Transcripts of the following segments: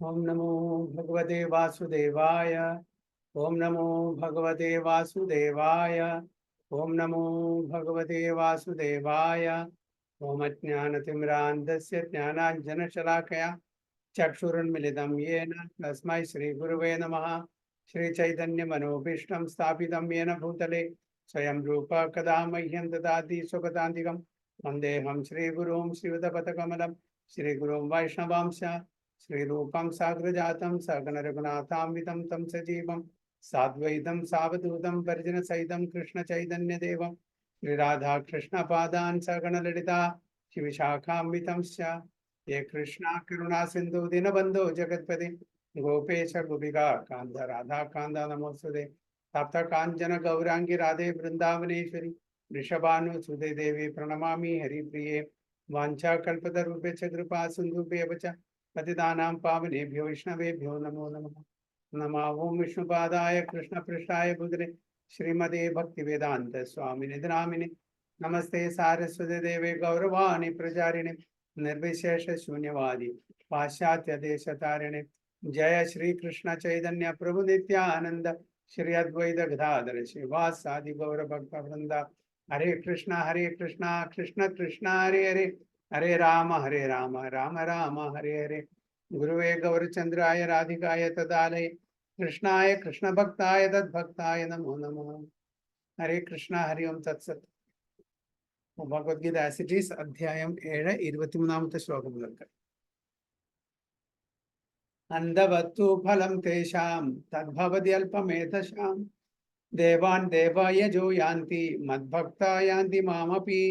ओम नमो भगवते वासुदेवाय। ओम नमो भगवते वासुदेवाय। ओम नमो भगवते वासुदेवाय। ओम अज्ञानतिमिरान्धस्य ज्ञानाञ्जनशलाकया चक्षुरुन्मिलितं येन तस्मै श्रीगुरुवे नमः। श्रीचैतन्यमनोभीष्टं स्थापितं येन भूतले स्वयं रूप कदा मह्यं ददाति स्वपदान्तिकं वन्देऽहं श्रीगुरुं श्रीयुतपथकमलं श्रीगुरुं वैष्णवांश श्रीरूपं साग्रजातं सगणरघुनाथान्वितं तं सजीवं साद्वैतं सावधूतं परिजनसहितं कृष्णचैतन्यदेवं श्रीराधाकृष्णपादान् सगणललिता शिवशाखान्वितंश्च ये कृष्णा करुणा सिंधु दीनबंधो जगत्पति गोपेश गोपिका कांध राधा कांध नमोस्तुते तप्त कांचन गौरांगी राधे वृंदावनेश्वरी वृषभानुसुते देवी प्रणमामि हरिप्रिये वाञ्छाकल्पतरुभ्यश्च कृपा सिन्धुभ्येव च पतितानां पावनेभ्यो वैष्णवेभ्यो नमो नमः। नमः ओं विष्णुपादाय कृष्णपृष्ठाय भूतले श्रीमते भक्तिवेदान्त स्वामिने नामिने नमस्ते सारस्वती देवे गौरवाणी प्रचारिणे निर्विशेष शून्यवादी पाश्चात्य देश तारिणे जय श्री कृष्ण चैतन्य प्रभु नित्यानंद श्री अद्वैत गदाधर श्रीवासादि गौर भक्त वृंद हरे कृष्णा कृष्ण कृष्ण हरे हरे हरे राम राम राम हरे हरे। गुरुवे गौरचंद्राय राधिकाय तदालय कृष्णाय कृष्ण भक्ताय तद्भक्ताय नमो नमः। हरे कृष्णा हरि ओम तत्सत। ഭഗവത്ഗീത ആസ് ഇറ്റ് ഈസ് അധ്യായം 7 23-ാമത്തെ ശ്ലോകം മുതൽക്ക്. അന്ധവത്തു ഫലം തേഷാം തദ്ഭവതി അല്പമേധശാം ദേവാൻ ദേവയജോ യാന്തി മദ്ഭക്താ യാന്തി മാമപി.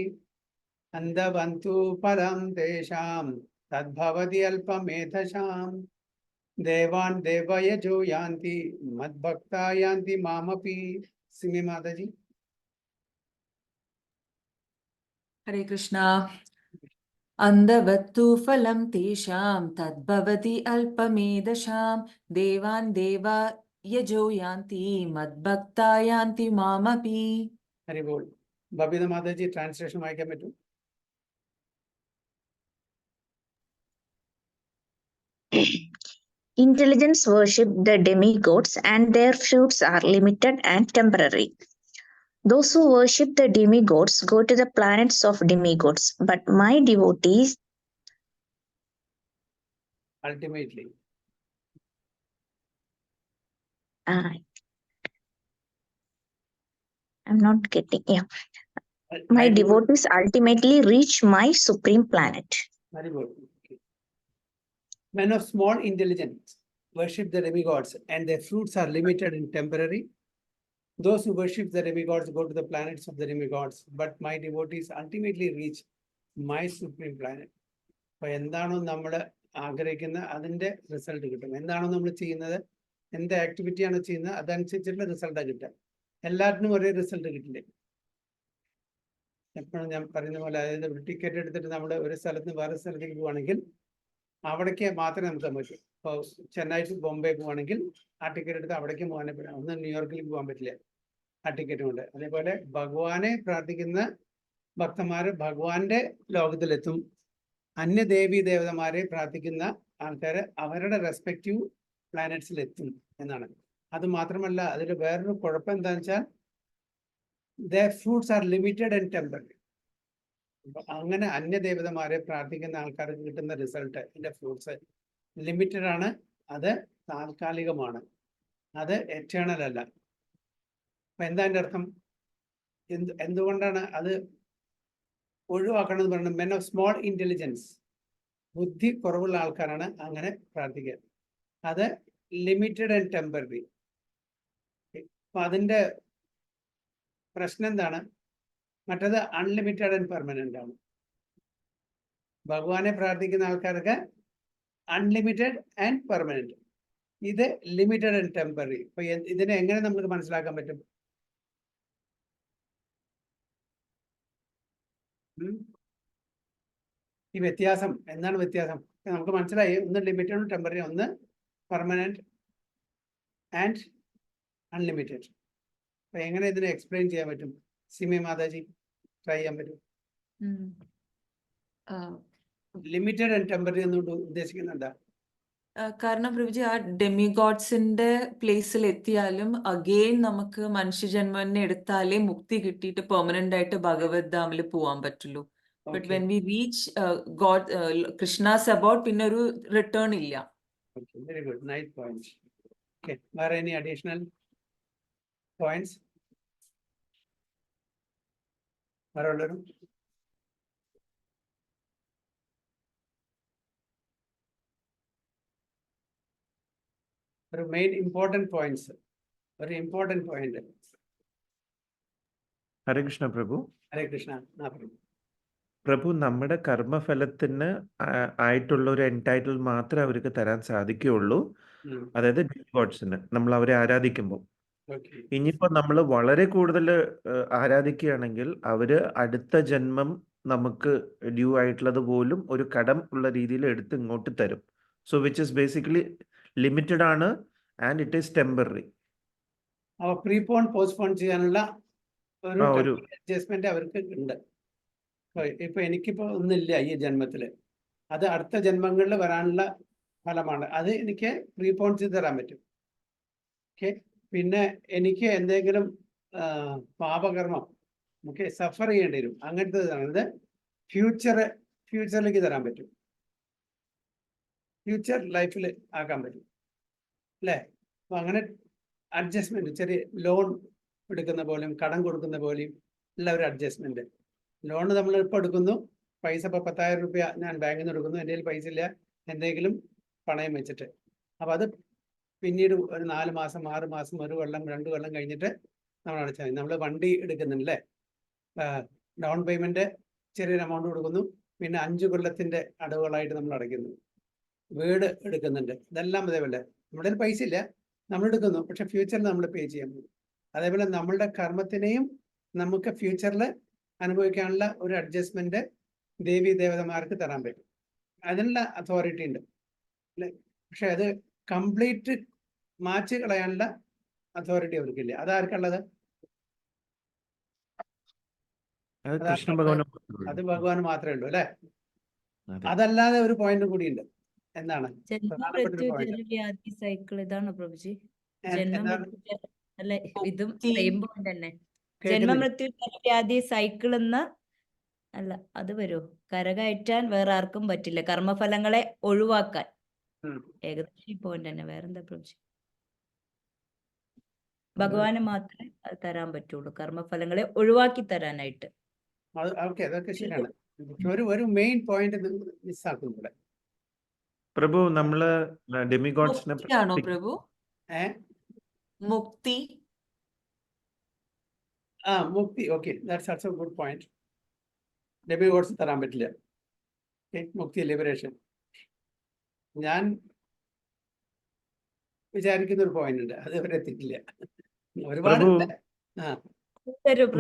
അന്ധവന്തു ഫലം തേഷാം തദ്ഭവതി അല്പമേധശാം ദേവാൻ ദേവയജോ യാന്തി മദ്ഭക്താ യാന്തി മാമപി. സിമി മാതാജി. हरे कृष्णा। अंधवत्तु फलं तेषां तद्भवति अल्पमेधसां देवान् देवा यजो यान्ति मद्भक्ता यान्ति मामपि. ഹരി ബോൾ. ബബിത മാതാജി ട്രാൻസ്ലേഷൻ വായിക്കാൻ പറ്റും? Intelligence worship the demigods and their fruits are limited and temporary. Those who worship the demigods go to the planets of demigods, but my devotees ultimately I'm not getting my devotees ultimately reach my supreme planet. Very good. Okay. Men of small intelligence worship the demigods and their fruits are limited and temporary. Those who worship the demigods go to the planets of the demigods, but my devotees ultimately reach my supreme planet. അപ്പോൾ എന്താണോ നമ്മൾ ആഗ്രഹിക്കുന്ന അതിൻ്റെ result കിട്ടും. എന്താണോ നമ്മൾ ചെയ്യുന്നത്, എന്ത് ആക്ടിവിറ്റിയാണോ ചെയ്യുന്നത് അതനുസരിച്ചുള്ള റിസൾട്ടാണ് കിട്ടുക. എല്ലാത്തിനും ഒരേ റിസൾട്ട് കിട്ടില്ലേ. എപ്പോഴും ഞാൻ പറയുന്ന പോലെ, അതായത് ഒരു ടിക്കറ്റ് എടുത്തിട്ട് നമ്മൾ ഒരു സ്ഥലത്ത് നിന്ന് വേറെ സ്ഥലത്തേക്ക് പോവുകയാണെങ്കിൽ അവിടേക്ക് മാത്രമേ നമുക്ക് പറ്റൂ. ഇപ്പോൾ ചെന്നൈ ടു ബോംബെ പോവുകയാണെങ്കിൽ ആ ടിക്കറ്റ് എടുത്ത് അവിടേക്ക് പോകാനേ പറ്റും. ഒന്ന് ന്യൂയോർക്കിലേക്ക് പോകാൻ പറ്റില്ല ആ ടിക്കറ്റ് കൊണ്ട്. അതേപോലെ ഭഗവാനെ പ്രാർത്ഥിക്കുന്ന ഭക്തന്മാർ ഭഗവാന്റെ ലോകത്തിലെത്തും. അന്യദേവി ദേവതമാരെ പ്രാർത്ഥിക്കുന്ന ആൾക്കാർ അവരുടെ റെസ്പെക്റ്റീവ് പ്ലാനറ്റ്സിലെത്തും എന്നാണ്. അത് മാത്രമല്ല, അതിൽ വേറൊരു കുഴപ്പം എന്താണെന്ന് വെച്ചാൽ their fruits are limited and temporary. അങ്ങനെ അന്യദേവതമാരെ പ്രാർത്ഥിക്കുന്ന ആൾക്കാർക്ക് കിട്ടുന്ന റിസൾട്ട്, ഇതിന്റെ ഫ്രൂട്ട്സ് ലിമിറ്റഡ് ആണ്, അത് താൽക്കാലികമാണ്, അത് എറ്റേണൽ അല്ല. അപ്പൊ എന്താ എൻ്റെ അർത്ഥം? എന്തുകൊണ്ടാണ് അത് ഒഴിവാക്കണം എന്ന് പറയുന്നത്? മെൻ ഓഫ് സ്മോൾ ഇന്റലിജൻസ്, ബുദ്ധി കുറവുള്ള ആൾക്കാരാണ് അങ്ങനെ പ്രാർത്ഥിക്കുക. അത് ലിമിറ്റഡ് ആൻഡ് ടെമ്പററി. അപ്പൊ അതിൻ്റെ പ്രശ്നം എന്താണ്? മറ്റത് അൺലിമിറ്റഡ് ആൻഡ് പെർമനന്റ് ആണ്. ഭഗവാനെ പ്രാർത്ഥിക്കുന്ന ആൾക്കാർക്ക് അൺലിമിറ്റഡ് ആൻഡ് പെർമനന്റ്, ഇത് ലിമിറ്റഡ് ആൻഡ് ടെമ്പററി. അപ്പൊ ഇതിനെ എങ്ങനെ നമുക്ക് മനസ്സിലാക്കാൻ പറ്റും? ഈ വ്യത്യാസം എന്താണ് വ്യത്യാസം? നമുക്ക് മനസ്സിലായി, ഒന്ന് ലിമിറ്റഡ് ടെമ്പററി, ഒന്ന് പെർമനന്റ് ആൻഡ് അൺലിമിറ്റഡ്. അപ്പൊ എങ്ങനെ ഇതിനെ എക്സ്പ്ലെയിൻ ചെയ്യാൻ പറ്റും? സിമി മാതാജി ട്രൈ ചെയ്യാൻ പറ്റും? ലിമിറ്റഡ് ആൻഡ് ടെമ്പററി എന്നുകൊണ്ട് ഉദ്ദേശിക്കുന്നത് എന്താ? കാരണം പ്രഭുജി ആ ഡെമിഗോഡ്സിന്റെ പ്ലേസിൽ എത്തിയാലും അഗെയിൻ നമുക്ക് മനുഷ്യജന്മം തന്നെ എടുത്താലേ മുക്തി കിട്ടിയിട്ട് പെർമനന്റ് ആയിട്ട് ഭഗവത് ധാമിൽ പോവാൻ പറ്റുള്ളൂ. But when we reach God Krishna's about പിന്നെ ഒരു റിട്ടേൺ ഇല്ല. Okay, very good, nice points. Okay, are any additional points? ആരുള്ളൊരു ഒരു മെയിൻ ഇമ്പോർട്ടന്റ് പോയിന്റ്സ്, ഒരു ഇമ്പോർട്ടന്റ് പോയിന്റ്. ഹരേ കൃഷ്ണ പ്രഭു. ഹരേ കൃഷ്ണ. പറയൂ. പ്രഭു, നമ്മുടെ കർമ്മഫലത്തിന് ആയിട്ടുള്ള ഒരു എൻടൈറ്റിൽ മാത്രമേ അവർക്ക് തരാൻ സാധിക്കുകയുള്ളൂ. അതായത് ഗോഡ്സിന് നമ്മൾ അവരെ ആരാധിക്കുമ്പോൾ. Okay. ഇനിയിപ്പോൾ നമ്മൾ വളരെ കൂടുതൽ ആരാധിക്കുകയാണെങ്കിൽ അവര് അടുത്ത ജന്മം നമുക്ക് ഡ്യൂ ആയിട്ടുള്ളത് പോലും ഒരു കടം ഉള്ള രീതിയിൽ എടുത്ത് ഇങ്ങോട്ട് തരും. So which is basically limited ആണ് ആൻഡ് ഇറ്റ് ഈസ് ടെമ്പററി. അവ പ്രീപോൺ പോസ്റ്റ്പോൺ ചെയ്യാനുള്ള ഒരു ഒരു അഡ്ജസ്റ്റ്മെന്റ് അവർക്ക് ഉണ്ട്. ഇപ്പൊ എനിക്കിപ്പോ ഒന്നില്ല ഈ ജന്മത്തില്, അത് അടുത്ത ജന്മങ്ങളിൽ വരാനുള്ള ഫലമാണ്. അത് എനിക്ക് പ്രീപോൺ ചെയ്ത് തരാൻ പറ്റും. ഓക്കെ. പിന്നെ എനിക്ക് എന്തെങ്കിലും പാപകർമ്മം നമുക്ക് സഫർ ചെയ്യേണ്ടി വരും, അങ്ങനത്തെ ഫ്യൂച്ചറിലേക്ക് തരാൻ പറ്റും, ഫ്യൂച്ചർ ലൈഫിൽ ആക്കാൻ പറ്റും അല്ലേ. അപ്പൊ അങ്ങനെ അഡ്ജസ്റ്റ്മെന്റ്, ചെറിയ ലോൺ എടുക്കുന്ന പോലെയും കടം കൊടുക്കുന്ന പോലെയും ഉള്ള ഒരു അഡ്ജസ്റ്റ്മെന്റ്. ലോൺ നമ്മൾ ഇപ്പോൾ എടുക്കുന്നു, പൈസ ഇപ്പോൾ 10,000 രൂപ ഞാൻ ബാങ്കിൽ നിന്ന് എടുക്കുന്നു, എൻ്റെ കയ്യിൽ പൈസ ഇല്ല, എന്തെങ്കിലും പണയം വെച്ചിട്ട്. അപ്പം അത് പിന്നീട് ഒരു 4 മാസം 6 മാസം 1 കൊല്ലം 2 കൊല്ലം കഴിഞ്ഞിട്ട് നമ്മൾ അടച്ചാൽ മതി. നമ്മൾ വണ്ടി എടുക്കുന്നുണ്ടല്ലേ, ഡൗൺ പേയ്മെന്റ് ചെറിയൊരു എമൗണ്ട് കൊടുക്കുന്നു, പിന്നെ 5 കൊല്ലത്തിന്റെ അടവുകളായിട്ട് നമ്മൾ അടയ്ക്കുന്നു. വീട് എടുക്കുന്നുണ്ട്, ഇതെല്ലാം അതേപോലെ. നമ്മുടെ കയ്യിൽ പൈസ ഇല്ല, നമ്മൾ എടുക്കുന്നു, പക്ഷെ ഫ്യൂച്ചറിൽ നമ്മൾ പേ ചെയ്യാൻ പോകും. അതേപോലെ നമ്മളുടെ കർമ്മത്തിനെയും നമുക്ക് ഫ്യൂച്ചറിൽ അനുഭവിക്കാനുള്ള ഒരു അഡ്ജസ്റ്റ്മെന്റ് ദേവി ദേവതമാർക്ക് തരാൻ പറ്റും. അതിനുള്ള അതോറിറ്റി ഉണ്ട് അല്ലെ. പക്ഷെ അത് കംപ്ലീറ്റ് മാച്ച് കളയാനുള്ള അതോറിറ്റി അവർക്കില്ല. അതാർക്കുള്ളത്? കൃഷ്ണ ഭഗവാൻ. അത് ഭഗവാൻ മാത്രമേ ഉള്ളൂ അല്ലെ. അതല്ലാതെ ഒരു പോയിന്റ് കൂടിയുണ്ട്. എന്താണ് പ്രധാനപ്പെട്ട ഒരു പോയിന്റ്? സൈക്കിൾ ഇതാണ് പ്രഭുജി. അല്ലെ, ഇതും മുക്തി. സെയിം പോയിന്റ് തന്നെ. ജന്മമൃത്യു വ്യാധി സൈക്കിൾ എന്ന അല്ല, അത് വരുമോ? കരകയറ്റാൻ വേറെ ആർക്കും പറ്റില്ല, കർമ്മഫലങ്ങളെ ഒഴിവാക്കാൻ. ഏകദേശം ഈ പോയിന്റ് തന്നെ. വേറെന്താ പ്രഭുജി? ഭഗവാന് മാത്രമേ അത് തരാൻ പറ്റുള്ളൂ, കർമ്മഫലങ്ങളെ ഒഴിവാക്കി തരാനായിട്ട്. ഓക്കെ, അതൊക്കെ ശരിയാണ്. ഒരു മെയിൻ പോയിന്റ് മിസ്സാക്കുന്നു ഇവിടെ. പ്രഭു, നമ്മള് ഡെമിഗോഡ്സിനെ മുക്തിയാണോ പ്രഭു? മുക്തി. മുക്തി. Okay, that's also good point. Demigods തരാൻ പറ്റില്ല. മുക്തി, ലിബറേഷൻ. ഞാൻ വിചാരിക്കുന്ന ഒരു പോയിന്റ് ഉണ്ട്, അത് ഇവരെ എത്തിക്കില്ല. ഒരുപാട്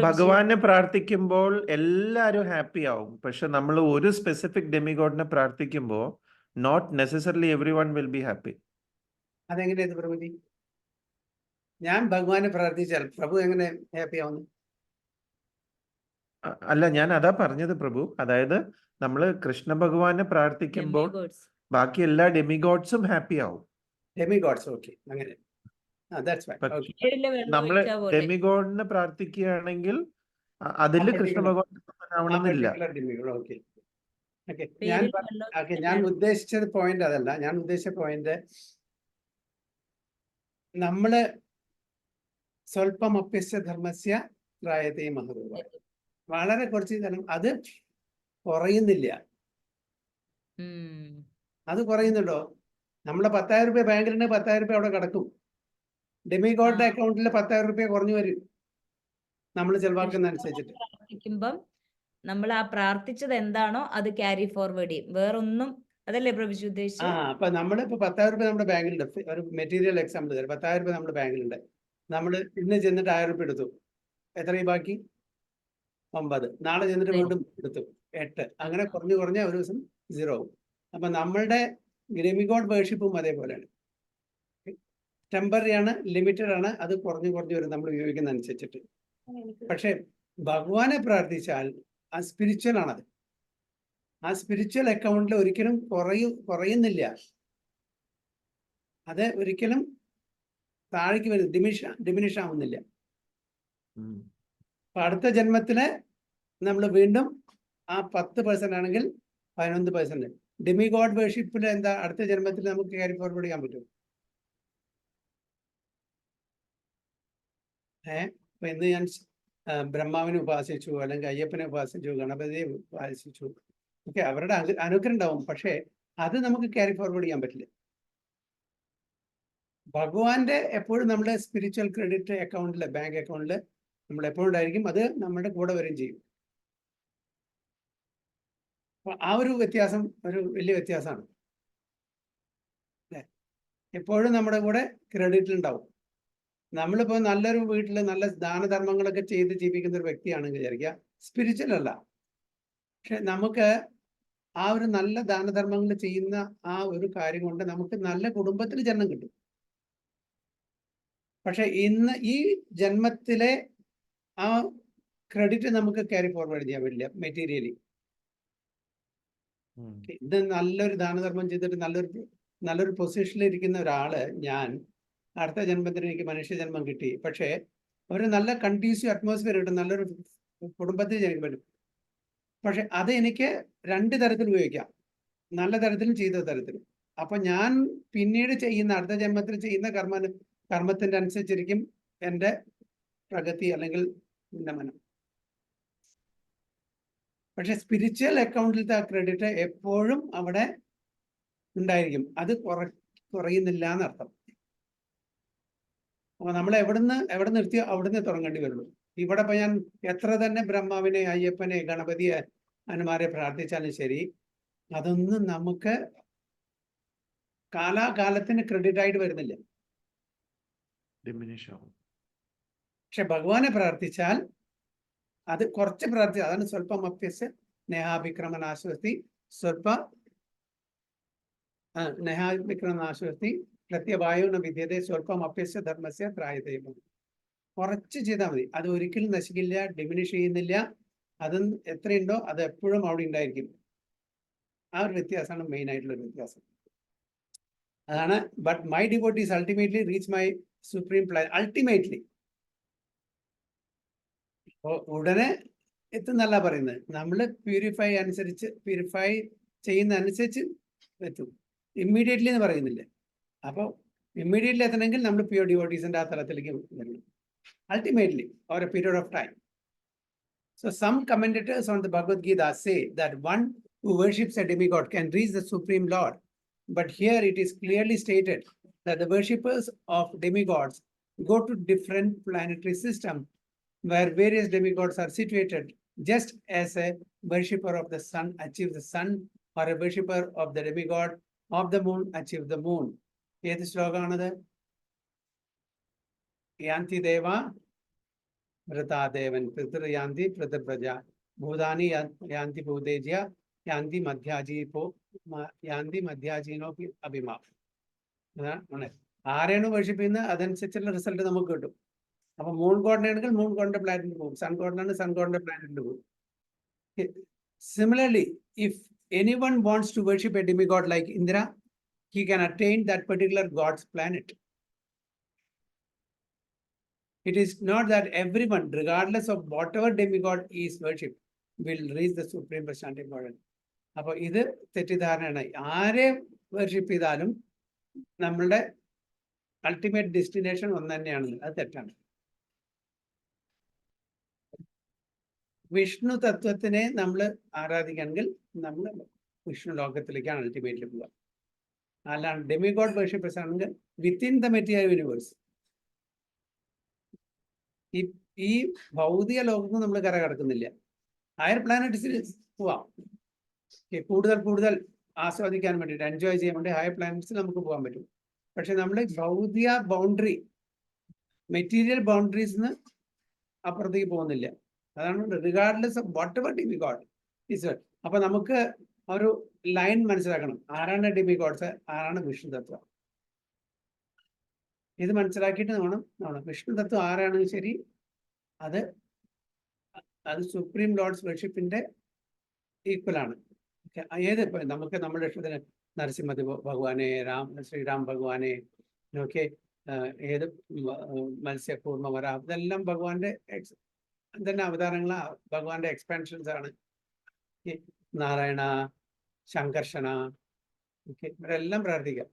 ഭഗവാനെ പ്രാർത്ഥിക്കുമ്പോൾ എല്ലാരും ഹാപ്പി ആവും. പക്ഷെ നമ്മൾ ഒരു സ്പെസിഫിക് ഡെമിഗോഡിനെ പ്രാർത്ഥിക്കുമ്പോൾ not necessarily every one will be happy. അതെങ്ങനെയാ പ്രഭുജി? ഞാൻ ഭഗവാനെ പ്രാർത്ഥിച്ചാൽ പ്രഭു എങ്ങനെ ഹാപ്പി ആവുന്നു? അല്ല, ഞാൻ അതാ പറഞ്ഞത് പ്രഭു. അതായത് നമ്മള് കൃഷ്ണ ഭഗവാനെ പ്രാർത്ഥിക്കുമ്പോൾ ബാക്കി എല്ലാ ഡെമിഗോഡ്സും ഹാപ്പി ആവും. ഡെമിഗോഡ്സ്, ഓക്കെ, അങ്ങനെ. നമ്മള് ഡെമിഗോഡിനെ പ്രാർത്ഥിക്കുകയാണെങ്കിൽ അതില് കൃഷ്ണ ഭഗവാൻ ആവണമെന്നില്ല. ഞാൻ ഉദ്ദേശിച്ചത് പോയിന്റ് അതല്ല. ഞാൻ ഉദ്ദേശിച്ച പോയിന്റ്, നമ്മള് സ്വല്പം അപ്യസ്യ ധർമ്മസ്യ ത്രായതേ മഹദൂര, വളരെ കുറച്ച് ധനം, അത് കുറയുന്നില്ല. അത് കുറയുന്നുണ്ടോ? നമ്മളെ 10,000 രൂപ ബാങ്കിലുണ്ട്, 10,000 രൂപ അവിടെ കിടക്കും. ഡെമിഗോഡിന്റെ അക്കൗണ്ടിൽ 10,000 രൂപ കുറഞ്ഞു വരും നമ്മൾ ചെലവാക്കുന്ന അനുസരിച്ചിട്ട്. പ്രാർത്ഥിക്കുമ്പം നമ്മൾ ആ പ്രാർത്ഥിച്ചത് എന്താണോ അത് ക്യാരി ഫോർവേഡ് ചെയ്യും, വേറൊന്നും. അതല്ലേ പ്രഭുജി ഉദ്ദേശിച്ചത്? അപ്പൊ നമ്മളിപ്പോ 10,000 രൂപ നമ്മുടെ ബാങ്കിലുണ്ട്. ഒരു മെറ്റീരിയൽ എക്സാമ്പിൾ തരാം. 10,000 രൂപ നമ്മുടെ ബാങ്കിലുണ്ട്. നമ്മൾ ഇന്ന് ചെന്നിട്ട് 1000 രൂപ എടുത്തു, എത്രയും ബാക്കി 9. നാളെ ചെന്നിട്ട് വീണ്ടും എടുത്തു 8. അങ്ങനെ കുറഞ്ഞു കുറഞ്ഞ ഒരു ദിവസം 0 ആവും. അപ്പൊ നമ്മളുടെ ഡെമിഗോഡ് വേർഷിപ്പും അതേപോലെയാണ്. ടെമ്പററി ആണ്, ലിമിറ്റഡ് ആണ്, അത് കുറഞ്ഞു കുറഞ്ഞു വരും നമ്മൾ ഉപയോഗിക്കുന്ന അനുസരിച്ചിട്ട്. പക്ഷെ ഭഗവാനെ പ്രാർത്ഥിച്ചാൽ ആ സ്പിരിച്വൽ ആണത്. ആ സ്പിരിച്വൽ അക്കൗണ്ടിൽ ഒരിക്കലും കുറയുന്നില്ല. അത് ഒരിക്കലും താഴേക്ക് വരും, ഡിമിനിഷ് ആവുന്നില്ല. അപ്പൊ അടുത്ത ജന്മത്തില് നമ്മൾ വീണ്ടും ആ 10% ആണെങ്കിൽ 11%. ഡെമി ഗോഡ് വേർഷിപ്പിൽ എന്താ അടുത്ത ജന്മത്തിൽ നമുക്ക് ക്യാരി ഫോർവേഡ് ചെയ്യാൻ പറ്റും. അപ്പൊ ഇന്ന് ഞാൻ ബ്രഹ്മാവിനെ ഉപാസിച്ചു, അല്ലെങ്കിൽ അയ്യപ്പനെ ഉപാസിച്ചു, ഗണപതിയെ ഉപാസിച്ചു, ഓക്കെ, അവരുടെ അനുഗ്രഹം ഉണ്ടാവും. പക്ഷേ അത് നമുക്ക് ക്യാരി ഫോർവേഡ് ചെയ്യാൻ പറ്റില്ല. ഭഗവാന്റെ എപ്പോഴും നമ്മുടെ സ്പിരിച്വൽ ക്രെഡിറ്റ് അക്കൗണ്ടില്, ബാങ്ക് അക്കൗണ്ടില് നമ്മൾ എപ്പോഴും ഉണ്ടായിരിക്കും. അത് നമ്മുടെ കൂടെ വരും ചെയ്യും. അപ്പൊ ആ ഒരു വ്യത്യാസം ഒരു വലിയ വ്യത്യാസമാണ്. എപ്പോഴും നമ്മുടെ കൂടെ ക്രെഡിറ്റിൽ ഉണ്ടാവും. നമ്മളിപ്പോൾ നല്ലൊരു വീട്ടിൽ നല്ല ദാനധർമ്മങ്ങളൊക്കെ ചെയ്ത് ജീവിക്കുന്ന ഒരു വ്യക്തിയാണെന്ന് വിചാരിക്കുക, സ്പിരിച്വൽ അല്ല, പക്ഷെ നമുക്ക് ആ ഒരു നല്ല ദാനധർമ്മങ്ങൾ ചെയ്യുന്ന ആ ഒരു കാര്യം കൊണ്ട് നമുക്ക് നല്ല കുടുംബത്തിൽ ജന്മം കിട്ടും. പക്ഷെ ഇന്ന് ഈ ജന്മത്തിലെ ആ ക്രെഡിറ്റ് നമുക്ക് ക്യാരി ഫോർവേഡ് ചെയ്യാൻ പറ്റില്ല മെറ്റീരിയലി. ഇത് നല്ലൊരു ദാനധർമ്മം ചെയ്തിട്ട് നല്ലൊരു പൊസിഷനിൽ ഇരിക്കുന്ന ഒരാള്, ഞാൻ അടുത്ത ജന്മത്തിന് എനിക്ക് മനുഷ്യജന്മം കിട്ടി, പക്ഷേ ഒരു നല്ല കണ്ടീസീവ് അറ്റ്മോസ്ഫിയർ കിട്ടും, നല്ലൊരു കുടുംബത്തിൽ ജനിക്കാൻ പറ്റും. പക്ഷെ അത് എനിക്ക് 2 തരത്തിൽ ഉപയോഗിക്കാം, നല്ല തരത്തിലും ചീത്ത തരത്തിലും. അപ്പൊ ഞാൻ പിന്നീട് ചെയ്യുന്ന അടുത്ത ജന്മത്തിൽ ചെയ്യുന്ന കർമ്മത്തിന്റെ അനുസരിച്ചിരിക്കും എൻ്റെ പ്രഗതി അല്ലെങ്കിൽ ഉന്നമനം. പക്ഷെ സ്പിരിച്വൽ അക്കൗണ്ടിലത്തെ ആ ക്രെഡിറ്റ് എപ്പോഴും അവിടെ ഉണ്ടായിരിക്കും. അത് കുറയുന്നില്ല എന്നർത്ഥം. അപ്പൊ നമ്മൾ എവിടെ നിർത്തിയോ അവിടുന്ന് തുടങ്ങേണ്ടി വരുള്ളൂ. ഇവിടെ ഇപ്പൊ ഞാൻ എത്ര തന്നെ ബ്രഹ്മാവിനെ, അയ്യപ്പനെ, ഗണപതിയെ, ഹനുമാരെ പ്രാർത്ഥിച്ചാലും ശരി, അതൊന്നും നമുക്ക് കാലാകാലത്തിന് ക്രെഡിറ്റ് ആയിട്ട് വരുന്നില്ല. പക്ഷെ ഭഗവാനെ പ്രാർത്ഥിച്ചാൽ അത് കുറച്ച് പ്രാർത്ഥിച്ചാൽ, അതാണ് സ്വല്പം അപ്യസ്യ നേഹാഭിക്രമനാശ്വസ്തി, നേഹാഭിക്രമനാശ്വസ്തി പ്രത്യവായുന വിദ്യതേ സ്വല്പം അപ്യസ്യ ധർമ്മസ്യ ത്രായതേമം. കുറച്ച് ചെയ്താൽ മതി, അത് ഒരിക്കലും നശിക്കില്ല, ഡിമിനിഷ് ചെയ്യുന്നില്ല. അത് എത്രയുണ്ടോ അത് എപ്പോഴും അവിടെ ഉണ്ടായിരിക്കും. ആ ഒരു വ്യത്യാസമാണ് മെയിൻ ആയിട്ടുള്ള ഒരു വ്യത്യാസം. അതാണ് but my devotees ultimately reach my supreme plan. Ultimately ഉടനെ എത്തുന്നല്ല പറയുന്നത്, നമ്മൾ പ്യൂരിഫൈ ചെയ്യുന്ന അനുസരിച്ച് എത്തും. ഇമ്മീഡിയറ്റ്ലി എന്ന് പറയുന്നില്ല. അപ്പോൾ ഇമ്മീഡിയറ്റ്ലി എത്തണമെങ്കിൽ നമ്മൾ പ്യൂർ ഡിവോട്ടീസിന്റെ ആ തലത്തിലേക്ക് വരണം. Ultimately, over a period of time. So some commentators on the Bhagavad Gita say that one who worships a demigod can reach the Supreme Lord. But here it is clearly stated that the worshippers of demigods go to different planetary systems where various demigods are situated, just as a worshipper of the sun achieves the sun, or a worshipper of the demigod of the moon achieves the moon. ഏത് ശ്ലോകമാണത്? യാന്തി ദേവ വൃതാദേവൻ പിതൃയാന്തി പിതൃപ്രജ ഭൂതാനി യാന്തി ഭൂതേജ്യ യാന്തി മധ്യാജീനോ അഭിമാ. ആരെയാണ് വർഷിപ്പിക്കുന്നത് അതനുസരിച്ചുള്ള result നമുക്ക് കിട്ടും. അപ്പൊ moon ഗോഡിനാണെങ്കിൽ moon ഗോഡിന്റെ പ്ലാനറ്റിൽ പോകും, sun ഗോഡിനാണെങ്കിൽ sun ഗോഡിന്റെ പ്ലാനറ്റിൽ പോകും. Similarly, if anyone wants to worship a demigod like Indra, he can attain that particular god's planet. It is not that everyone, regardless of whatever demigod is worshipped, will reach the supreme personality of God. അപ്പൊ ഇത് തെറ്റിദ്ധാരണയാണ്. ആരെ worship ചെയ്താലും നമ്മളുടെ ultimate destination ഒന്ന് തന്നെയാണെന്ന്, അത് തെറ്റാണ്. വിഷ്ണു തത്വത്തിനെ നമ്മൾ ആരാധിക്കുകയാണെങ്കിൽ നമ്മൾ വിഷ്ണു ലോകത്തിലേക്കാണ് അൾട്ടിമേറ്റ്ലി പോവുക. അല്ലാണ്ട് ഡെമിഗോഡ് വർഷിപ്പേഴ്സ് ആണെങ്കിൽ വിത്തിൻ ദ മെറ്റീരിയൽ യൂണിവേഴ്സ്, ഈ ഭൗതിക ലോകത്ത് നമ്മൾ കരകടക്കുന്നില്ല. ഹയർ പ്ലാനറ്റ്സിൽ പോവാം, കൂടുതൽ ആസ്വദിക്കാൻ വേണ്ടിയിട്ട്, എൻജോയ് ചെയ്യാൻ വേണ്ടി ഹയർ പ്ലാനറ്റ്സിൽ നമുക്ക് പോകാൻ പറ്റും. പക്ഷെ നമ്മൾ ഭൗതിക ബൗണ്ടറി, മെറ്റീരിയൽ ബൗണ്ടറീസിന് അപ്പുറത്തേക്ക് പോകുന്നില്ല. അതാണ് regardless of whatever demigod is. അപ്പൊ നമുക്ക് ഒരു ലൈൻ മനസ്സിലാക്കണം, ആരാണ് ഡിമിഗോഡ്സ്, ആരാണ് വിഷ്ണു തത്വം. ഇത് മനസ്സിലാക്കിയിട്ട് വേണം വിഷ്ണു തത്വം ആരാണെങ്കിലും ശരി, അത് സുപ്രീം ലോർഡ്സ് വർഷിപ്പിന്റെ ഈക്വൽ ആണ്. ഏത് നമുക്ക് നമ്മുടെ ഇഷ്ടത്തിന് നരസിംഹ ഭഗവാനെ, ശ്രീരാം ഭഗവാനെ, ഓക്കെ, ഏത് മത്സ്യക്കൂർമ്മ വരാം, ഇതെല്ലാം ഭഗവാന്റെ തന്നെ അവതാരങ്ങളാ, ഭഗവാന്റെ എക്സ്പാൻഷൻസ് ആണ്. നാരായണ, ശങ്കർഷണ, ഓക്കെ, ഇവരെല്ലാം പ്രാർത്ഥിക്കാം,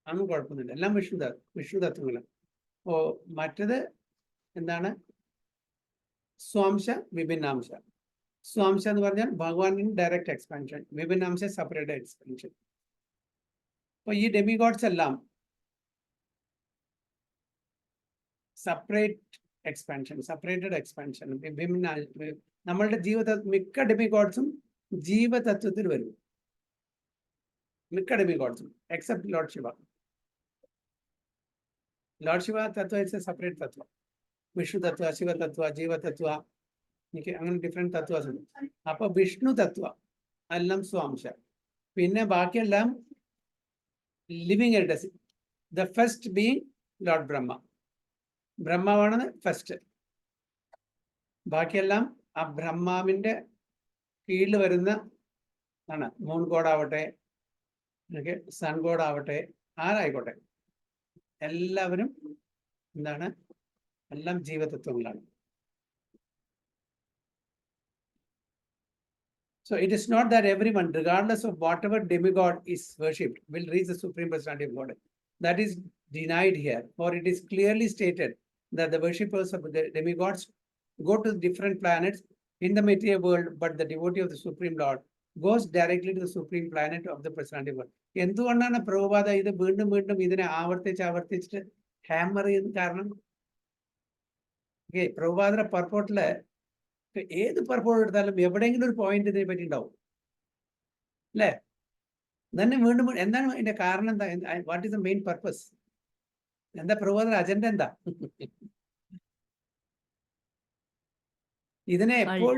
അതൊന്നും കുഴപ്പമൊന്നുമില്ല, എല്ലാം വിഷ്ണു തത്വങ്ങളാണ്. ഓ മറ്റത് എന്താണ്? സ്വാംശ വിഭിന്നാംശ. സ്വാംശ എന്ന് പറഞ്ഞാൽ ഭഗവാനിന് ഡയറക്റ്റ് എക്സ്പാൻഷൻ, വിഭിന്നാംശ സെപ്പറേറ്റ് എക്സ്പാൻഷൻ. അപ്പൊ ഈ ഡെമിഗോഡ്സ് എല്ലാം സെപ്പറേറ്റ് എക്സ്പാൻഷൻ, സെപ്പറേറ്റഡ് എക്സ്പാൻഷൻ, നമ്മളുടെ മിക്ക ഡെമിഗോഡ്സും ജീവതത്വത്തിൽ വരും, മിക്ക ഡെമിഗോഡ്സും except lord Shiva. Lord Shiva തത്വ ഇറ്റ്സ് എ സെപ്പറേറ്റ് തത്വ. വിഷ്ണു തത്വ, ശിവതത്വ, ജീവതത്വ, എനിക്ക് അങ്ങനെ ഡിഫറെന്റ് തത്വസ് ഉണ്ട്. അപ്പൊ വിഷ്ണു തത്വ എല്ലാം സ്വാംശ, പിന്നെ ബാക്കിയെല്ലാം living elders. The first being lord Brahma, ബ്രഹ്മാവാണ് ഫസ്റ്റ്. ബാക്കിയെല്ലാം ആ ബ്രഹ്മാവിന്റെ കീഴിൽ വരുന്ന ആണ്. മൂൺ ഗോഡ് ആവട്ടെ, സൺ ഗോഡ് ആവട്ടെ, ആരായിക്കോട്ടെ, എല്ലാവരും എന്താണ്? എല്ലാം ജീവതത്വങ്ങളാണ്. So it is not that everyone, regardless of whatever demigod is worshipped, will reach the supreme personality of God. That is denied here, for it is clearly stated that the worshippers of the demigods go to different planets in the material world, but the devotee of the Supreme Lord goes directly to the supreme planet of the personality of God. എന്തുകൊണ്ടാണ് പ്രഭുപാദ ഇത് വീണ്ടും വീണ്ടും ഇതിനെ ആവർത്തിച്ചിട്ട് hammer ചെയ്യുന്ന കാരണം? പ്രഭുപാദയുടെ പർപ്പോട്ടില് ഏത് പർപ്പോട്ട് എടുത്താലും എവിടെയെങ്കിലും ഒരു പോയിന്റ് ഇതിനെ പറ്റി ഉണ്ടാവും, അല്ലേ? തന്നെ വീണ്ടും എന്താണ് അതിന്റെ കാരണം? എന്താ? What is the main purpose? എന്താ പ്രഭുപാദയുടെ അജണ്ട? എന്താ ഇതിനെ എപ്പോൾ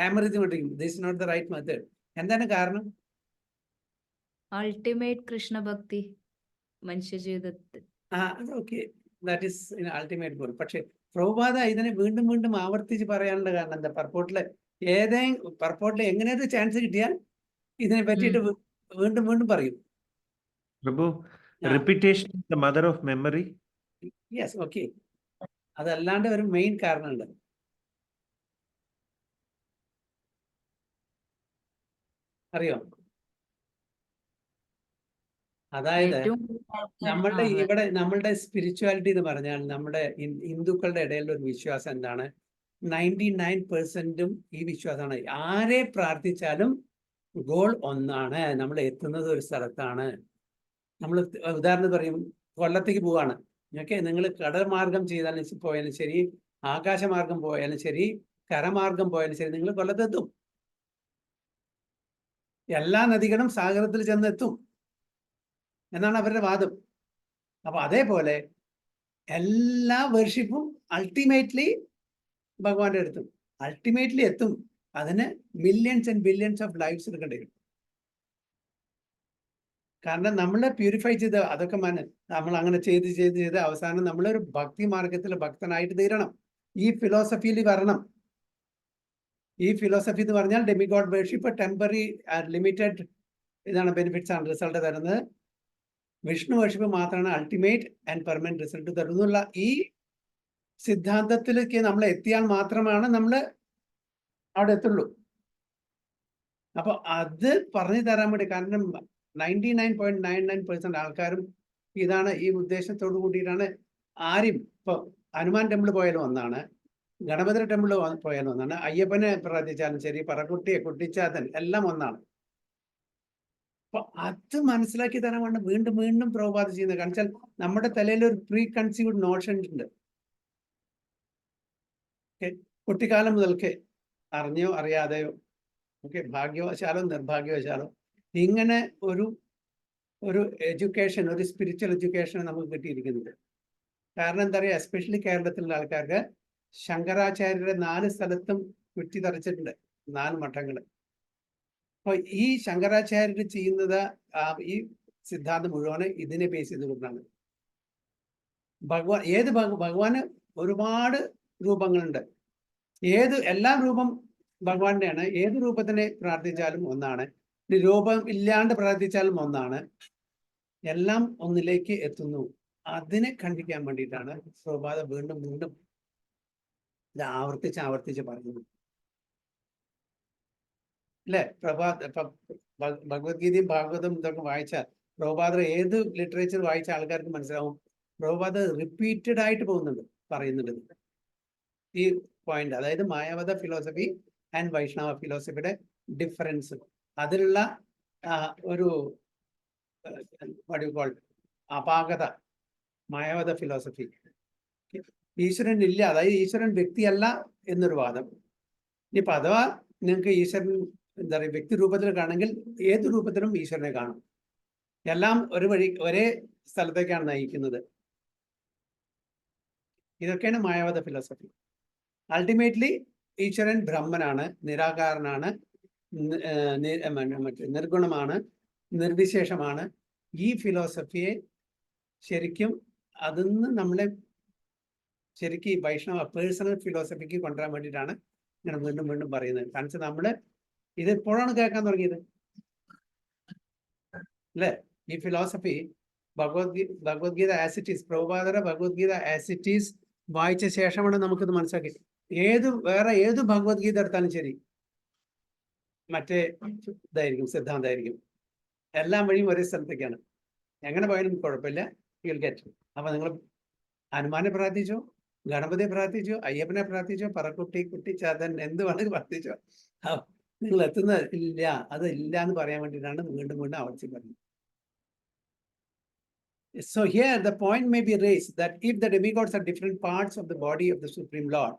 ഹാമർ ചെയ്തുകൊണ്ടിരിക്കും? This not the right method. എന്താണ് കാരണം? അൾട്ടിമേറ്റ് കൃഷ്ണഭക്തി മനുഷ്യ ജീവിതത്തിൽ. Okay, that is ultimate goal. പക്ഷെ പ്രഭുപാദ ഇതിനെ വീണ്ടും വീണ്ടും ആവർത്തിച്ച് പറയാനുള്ള കാരണം എന്താ? പർപ്പോട്ടിൽ എങ്ങനെയൊരു ചാൻസ് കിട്ടിയാൽ ഇതിനെ പറ്റിയിട്ട് വീണ്ടും വീണ്ടും പറയും. Prabhu, repetition is the mother of memory. Yes, okay, അതല്ലാണ്ട് ഒരു മെയിൻ കാരണമുണ്ട്. അറിയോ? അതായത് നമ്മളുടെ സ്പിരിച്വാലിറ്റി എന്ന് പറഞ്ഞാൽ നമ്മുടെ ഹിന്ദുക്കളുടെ ഇടയിലുള്ള ഒരു വിശ്വാസം എന്താണ്? 99% ഈ വിശ്വാസമാണ്. ആരെ പ്രാർത്ഥിച്ചാലും ഗോൾ ഒന്നാണ്, നമ്മൾ എത്തുന്നത് ഒരു സ്ഥലത്താണ്. നമ്മൾ ഉദാഹരണം പറയും, കൊല്ലത്തേക്ക് പോവാണ്, ഓക്കെ, നിങ്ങൾ കടൽമാർഗം ചെയ്താലും പോയാലും ശരി, ആകാശമാർഗം പോയാലും ശരി, കരമാർഗം പോയാലും ശരി, നിങ്ങൾ കൊല്ലത്തെത്തും. എല്ലാ നദികളും സാഗരത്തിൽ ചെന്നെത്തും എന്നാണ് അവരുടെ വാദം. അപ്പൊ അതേപോലെ എല്ലാ വർഷിപ്പും അൾട്ടിമേറ്റ്ലി ഭഗവാന്റെ അടുത്തും അൾട്ടിമേറ്റ്ലി എത്തും. അതിന് millions and billions of lifes എടുക്കേണ്ടി വരും. കാരണം നമ്മളെ പ്യൂരിഫൈ ചെയ്ത് അതൊക്കെ നമ്മൾ അങ്ങനെ ചെയ്ത് അവസാനം നമ്മളൊരു ഭക്തി മാർഗത്തിൽ ഭക്തനായിട്ട് തീരണം. ഈ ഫിലോസഫിയിൽ വരണം. ഈ ഫിലോസഫി എന്ന് പറഞ്ഞാൽ ഡെമിഗോഡ് വർഷിപ്പ് ടെമ്പററി ലിമിറ്റഡ് ഇതാണ് ബെനിഫിറ്റ്സ് ആണ് റിസൾട്ട് തരുന്നത്. വിഷ്ണു വർഷിപ്പ് മാത്രമാണ് അൾട്ടിമേറ്റ് ആൻഡ് പെർമനന്റ് റിസൾട്ട് തരുന്നുള്ള ഈ സിദ്ധാന്തത്തിലേക്ക് നമ്മൾ എത്തിയാൽ മാത്രമാണ് നമ്മൾ അവിടെ എത്തുള്ളൂ. അപ്പൊ അത് പറഞ്ഞു തരാൻ വേണ്ടി, കാരണം 99.99% ആൾക്കാരും ഇതാണ് ഈ ഉദ്ദേശത്തോടു കൂടിയിട്ടാണ്. ആരും ഇപ്പൊ ഹനുമാൻ ടെമ്പിൾ പോയാലും ഒന്നാണ്, ഗണപതി ടെമ്പിൾ പോയാലും ഒന്നാണ്, അയ്യപ്പനെ പ്രാർത്ഥിച്ചാലും ശരി, പറക്കുട്ടിയെ കുട്ടിച്ചാത്തൻ എല്ലാം ഒന്നാണ്. അപ്പൊ അത് മനസ്സിലാക്കി തരാൻ വേണ്ടി വീണ്ടും വീണ്ടും പ്രഭുപാദ ചെയ്യുന്നത്. കാരണം വെച്ചാൽ നമ്മുടെ തലയിൽ ഒരു പ്രീ കൺസീവ്ഡ് നോഷൻ ഉണ്ട്. കുട്ടിക്കാലം മുതൽക്ക് അറിഞ്ഞോ അറിയാതെയോ, ഭാഗ്യവശാലോ നിർഭാഗ്യവശാലോ ഇങ്ങനെ ഒരു എഡ്യൂക്കേഷൻ, ഒരു സ്പിരിച്വൽ എഡ്യൂക്കേഷൻ നമുക്ക് കിട്ടിയിരിക്കുന്നുണ്ട്. കാരണം എന്താ പറയുക, എസ്പെഷ്യലി കേരളത്തിലുള്ള ആൾക്കാർക്ക് ശങ്കരാചാര്യരുടെ 4 സ്ഥലത്തും കുറ്റിത്തറച്ചിട്ടുണ്ട്, 4 മഠങ്ങൾ. അപ്പൊ ഈ ശങ്കരാചാര്യർ ചെയ്യുന്നത് ഈ സിദ്ധാന്തം മുഴുവന് ഇതിനെ ബേസ് ചെയ്തുകൊണ്ടാണ്. ഭഗവാന് ഒരുപാട് രൂപങ്ങളുണ്ട്. എല്ലാ രൂപം ഭഗവാന്റെയാണ്. ഏത് രൂപത്തിനെ പ്രാർത്ഥിച്ചാലും ഒന്നാണ്. രൂപം ഇല്ലാണ്ട് പ്രാർത്ഥിച്ചാലും ഒന്നാണ്. എല്ലാം ഒന്നിലേക്ക് എത്തുന്നു. അതിനെ കണ്ടിക്കാൻ വേണ്ടിയിട്ടാണ് പ്രഭുപാദ വീണ്ടും വീണ്ടും ഇത് ആവർത്തിച്ച് പറയുന്നത്. അല്ലെ? ഭഗവത്ഗീതയും ഭാഗവതം ഇതൊക്കെ വായിച്ചാൽ, പ്രഭുപാദർ ഏത് ലിറ്ററേച്ചർ വായിച്ച ആൾക്കാർക്ക് മനസ്സിലാവും, പ്രഭുപാദ റിപ്പീറ്റഡ് ആയിട്ട് പോകുന്നുണ്ട്, പറയുന്നുണ്ട് ഈ പോയിന്റ്. അതായത് മായാവത ഫിലോസഫി ആൻഡ് വൈഷ്ണവ ഫിലോസഫിയുടെ ഡിഫറൻസ്, അതിലുള്ള ഒരു അപാകത, മായാവത ഫിലോസഫി. ഈശ്വരൻ ഇല്ല, അതായത് ഈശ്വരൻ വ്യക്തിയല്ല എന്നൊരു വാദം. ഇനിയിപ്പോ അഥവാ നിങ്ങൾക്ക് ഈശ്വരൻ എന്താ പറയുക വ്യക്തി രൂപത്തിൽ കാണുമെങ്കിൽ ഏത് രൂപത്തിലും ഈശ്വരനെ കാണും. എല്ലാം ഒരു വഴി ഒരേ സ്ഥലത്തേക്കാണ് നയിക്കുന്നത്. ഇതൊക്കെയാണ് മായാവത ഫിലോസഫി. അൾട്ടിമേറ്റ്ലി ഈശ്വരൻ ബ്രഹ്മനാണ്, നിരാകാരനാണ്, നിർഗുണമാണ്, നിർവിശേഷമാണ്. ഈ ഫിലോസഫിയെ ശരിക്കും അതിന്ന് നമ്മളെ ശരിക്കും ഈ വൈഷ്ണവ പേഴ്സണൽ ഫിലോസഫിക്ക് കൊണ്ടുവരാൻ വേണ്ടിയിട്ടാണ് ഇങ്ങനെ വീണ്ടും വീണ്ടും പറയുന്നത്. കാരണം നമ്മൾ ഇതെപ്പോഴാണ് കേൾക്കാൻ തുടങ്ങിയത് അല്ലേ? ഈ ഫിലോസഫി ഭഗവത്ഗീത ആസിറ്റീസ്, പ്രഭുപാദര ഭഗവത്ഗീത ആസിറ്റീസ് വായിച്ച ശേഷമാണ് നമുക്കിത് മനസ്സിലാക്കി. വേറെ ഏത് ഭഗവത്ഗീത എടുത്താലും ശരി മറ്റേ ഇതായിരിക്കും, സിദ്ധാന്തമായിരിക്കും. എല്ലാം വഴിയും ഒരേ സ്ഥലത്തേക്കാണ്. എങ്ങനെ പോയാലും കുഴപ്പമില്ല, യുൽ ഗെറ്റ്. അപ്പൊ നിങ്ങൾ ഹനുമാനെ പ്രാർത്ഥിച്ചോ, ഗണപതിയെ പ്രാർത്ഥിച്ചോ, അയ്യപ്പനെ പ്രാർത്ഥിച്ചോ, പറക്കുട്ടി, കുട്ടിച്ചാത്തൻ, എന്ത് വേണമെങ്കിൽ പ്രാർത്ഥിച്ചോ, നിങ്ങൾ എത്തുന്ന ഇല്ല, അത് ഇല്ല എന്ന് പറയാൻ വേണ്ടിയിട്ടാണ് വീണ്ടും വീണ്ടും ആവർത്തി പറഞ്ഞത്. So here the point may be raised that if the demigods are different parts of the body of the Supreme Lord,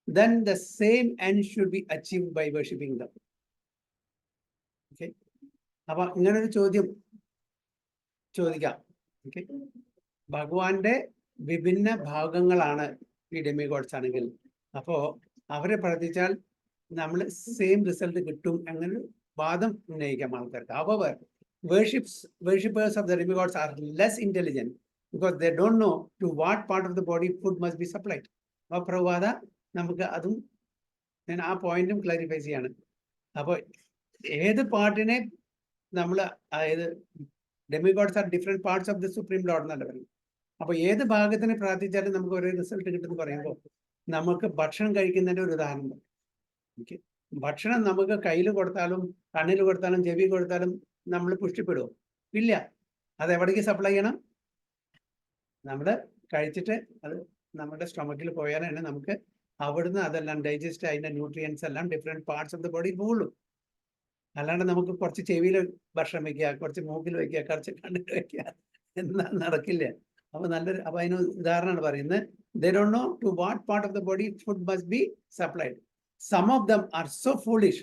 then the same end should be achieved by worshipping them. Okay? അപ്പൊ ഇങ്ങനൊരു ചോദ്യം ചോദിക്കാം. Okay, ഭഗവാന്റെ വിഭിന്ന ഭാഗങ്ങളാണ് ഈ ഡെമിഗോഡ്സ് ആണെങ്കിൽ, അപ്പോ അവരെ പ്രാർത്ഥിച്ചാൽ നമ്മൾ സെയിം റിസൾട്ട് കിട്ടും എന്നൊരു വാദം ഉന്നയിക്കാം ആൾക്കാർക്ക്. However, worshippers of the demigods are less intelligent because they don't know to what part of the body food must be supplied. അപ്പൊ പ്രഭുപാദ നമുക്ക് അതും ഞാൻ ആ പോയിന്റും ക്ലാരിഫൈ ചെയ്യാണ്. അപ്പോൾ ഏത് പാർട്ടിനെ നമ്മൾ, അതായത് demigods are different parts of the supreme lord എന്നല്ല പറയും. അപ്പൊ ഏത് ഭാഗത്തിന് പ്രാർത്ഥിച്ചാലും നമുക്ക് ഒരേ റിസൾട്ട് കിട്ടുമെന്ന് പറയുമ്പോൾ നമുക്ക് ഭക്ഷണം കഴിക്കുന്നതിന്റെ ഒരു ഉദാഹരണം. ഓക്കെ, ഭക്ഷണം നമുക്ക് കയ്യിൽ കൊടുത്താലും കണ്ണിൽ കൊടുത്താലും ചെവി കൊടുത്താലും നമ്മൾ പുഷ്ടിപ്പെടുമോ? ഇല്ല. അത് എവിടേക്ക് സപ്ലൈ ചെയ്യണം? നമ്മൾ കഴിച്ചിട്ട് അത് നമ്മുടെ സ്റ്റൊമക്കിൽ പോയാലാണ് നമുക്ക് അവിടുന്ന് അതെല്ലാം ഡൈജസ്റ്റ്, അതിന്റെ ന്യൂട്രിയൻസ് എല്ലാം different parts of the body പോകുള്ളൂ. അല്ലാണ്ട് നമുക്ക് കുറച്ച് ചെവിയിൽ ഭക്ഷണം വെക്കുക, കുറച്ച് മൂക്കിൽ വെക്കുക, കുറച്ച് കണ്ണിൽ വെക്കുക എന്നാ നടക്കില്ല. അപ്പൊ അതിന് ഉദാഹരണമാണ് പറയുന്നത്. They don't know to what part of the body food must be supplied. Some of them are so foolish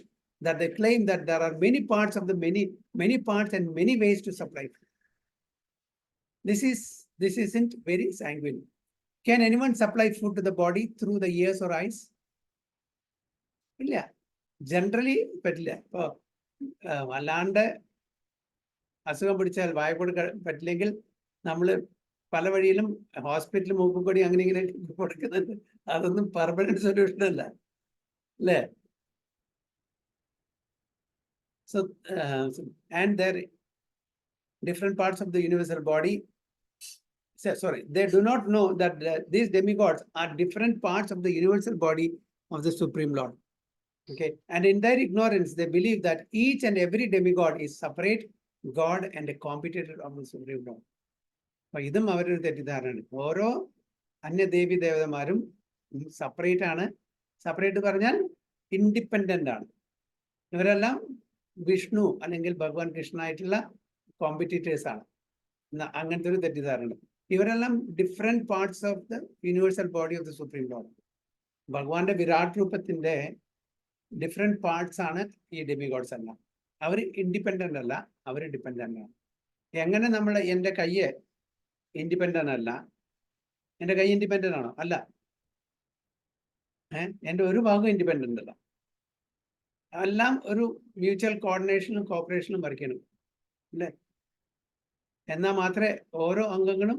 that they claim that there are many parts of the many parts and many ways to supply food. This isn't very sanguine. Can anyone supply food to the body through the ears or eyes? ഇല്ല, generally പറ്റില്ല. ഇപ്പൊ അല്ലാണ്ട് അസുഖം പിടിച്ചാൽ വായ പറ്റില്ലെങ്കിൽ നമ്മൾ പല വഴിയിലും ഹോസ്പിറ്റൽ മൂക്കുപൊടി അങ്ങനെ ഇങ്ങനെ കൊടുക്കുന്നുണ്ട്. അതൊന്നും പെർമനന്റ് സൊല്യൂഷൻ അല്ല, അല്ലേ? So and their different parts of the universal body, they do not know that these demigods are different parts of the universal body of the Supreme Lord. Okay, and in their ignorance they believe that each and every demigod is separate God and a competitor of the Supreme Lord. അപ്പൊ ഇതും അവരൊരു തെറ്റിദ്ധാരണയാണ്. ഓരോ അന്യദേവി ദേവതമാരും separate ആണ്. Separate പറഞ്ഞാൽ independent ആണ്. ഇവരെല്ലാം വിഷ്ണു അല്ലെങ്കിൽ ഭഗവാൻ കൃഷ്ണനായിട്ടുള്ള കോമ്പറ്റീറ്റേഴ്സ് ആണ്. അങ്ങനത്തെ ഒരു തെറ്റിദ്ധാരണ. ഇവരെല്ലാം different parts of the universal body of the supreme Lord. ഭഗവാന്റെ വിരാട് രൂപത്തിന്റെ ഡിഫറെന്റ് പാർട്സ് ആണ് ഈ ഡെമിഗോഡ്സ് എല്ലാം. അവർ ഇൻഡിപെൻഡന്റ് അല്ല, അവർ ഡിപെൻഡന്റ് ആണ്. എങ്ങനെ നമ്മൾ എൻ്റെ കയ്യ് ഇൻഡിപെൻഡന്റ് അല്ല, എൻ്റെ കൈ ഇൻഡിപെൻഡന്റ് ആണോ? അല്ല. എൻ്റെ ഒരു ഭാഗം ഇൻഡിപെൻഡന്റ് അല്ല. എല്ലാം ഒരു മ്യൂച്വൽ കോർഡിനേഷനും കോപ്പറേഷനും വർക്ക് ചെയ്യണം, അല്ലേ? എന്നാൽ മാത്രമേ ഓരോ അംഗങ്ങളും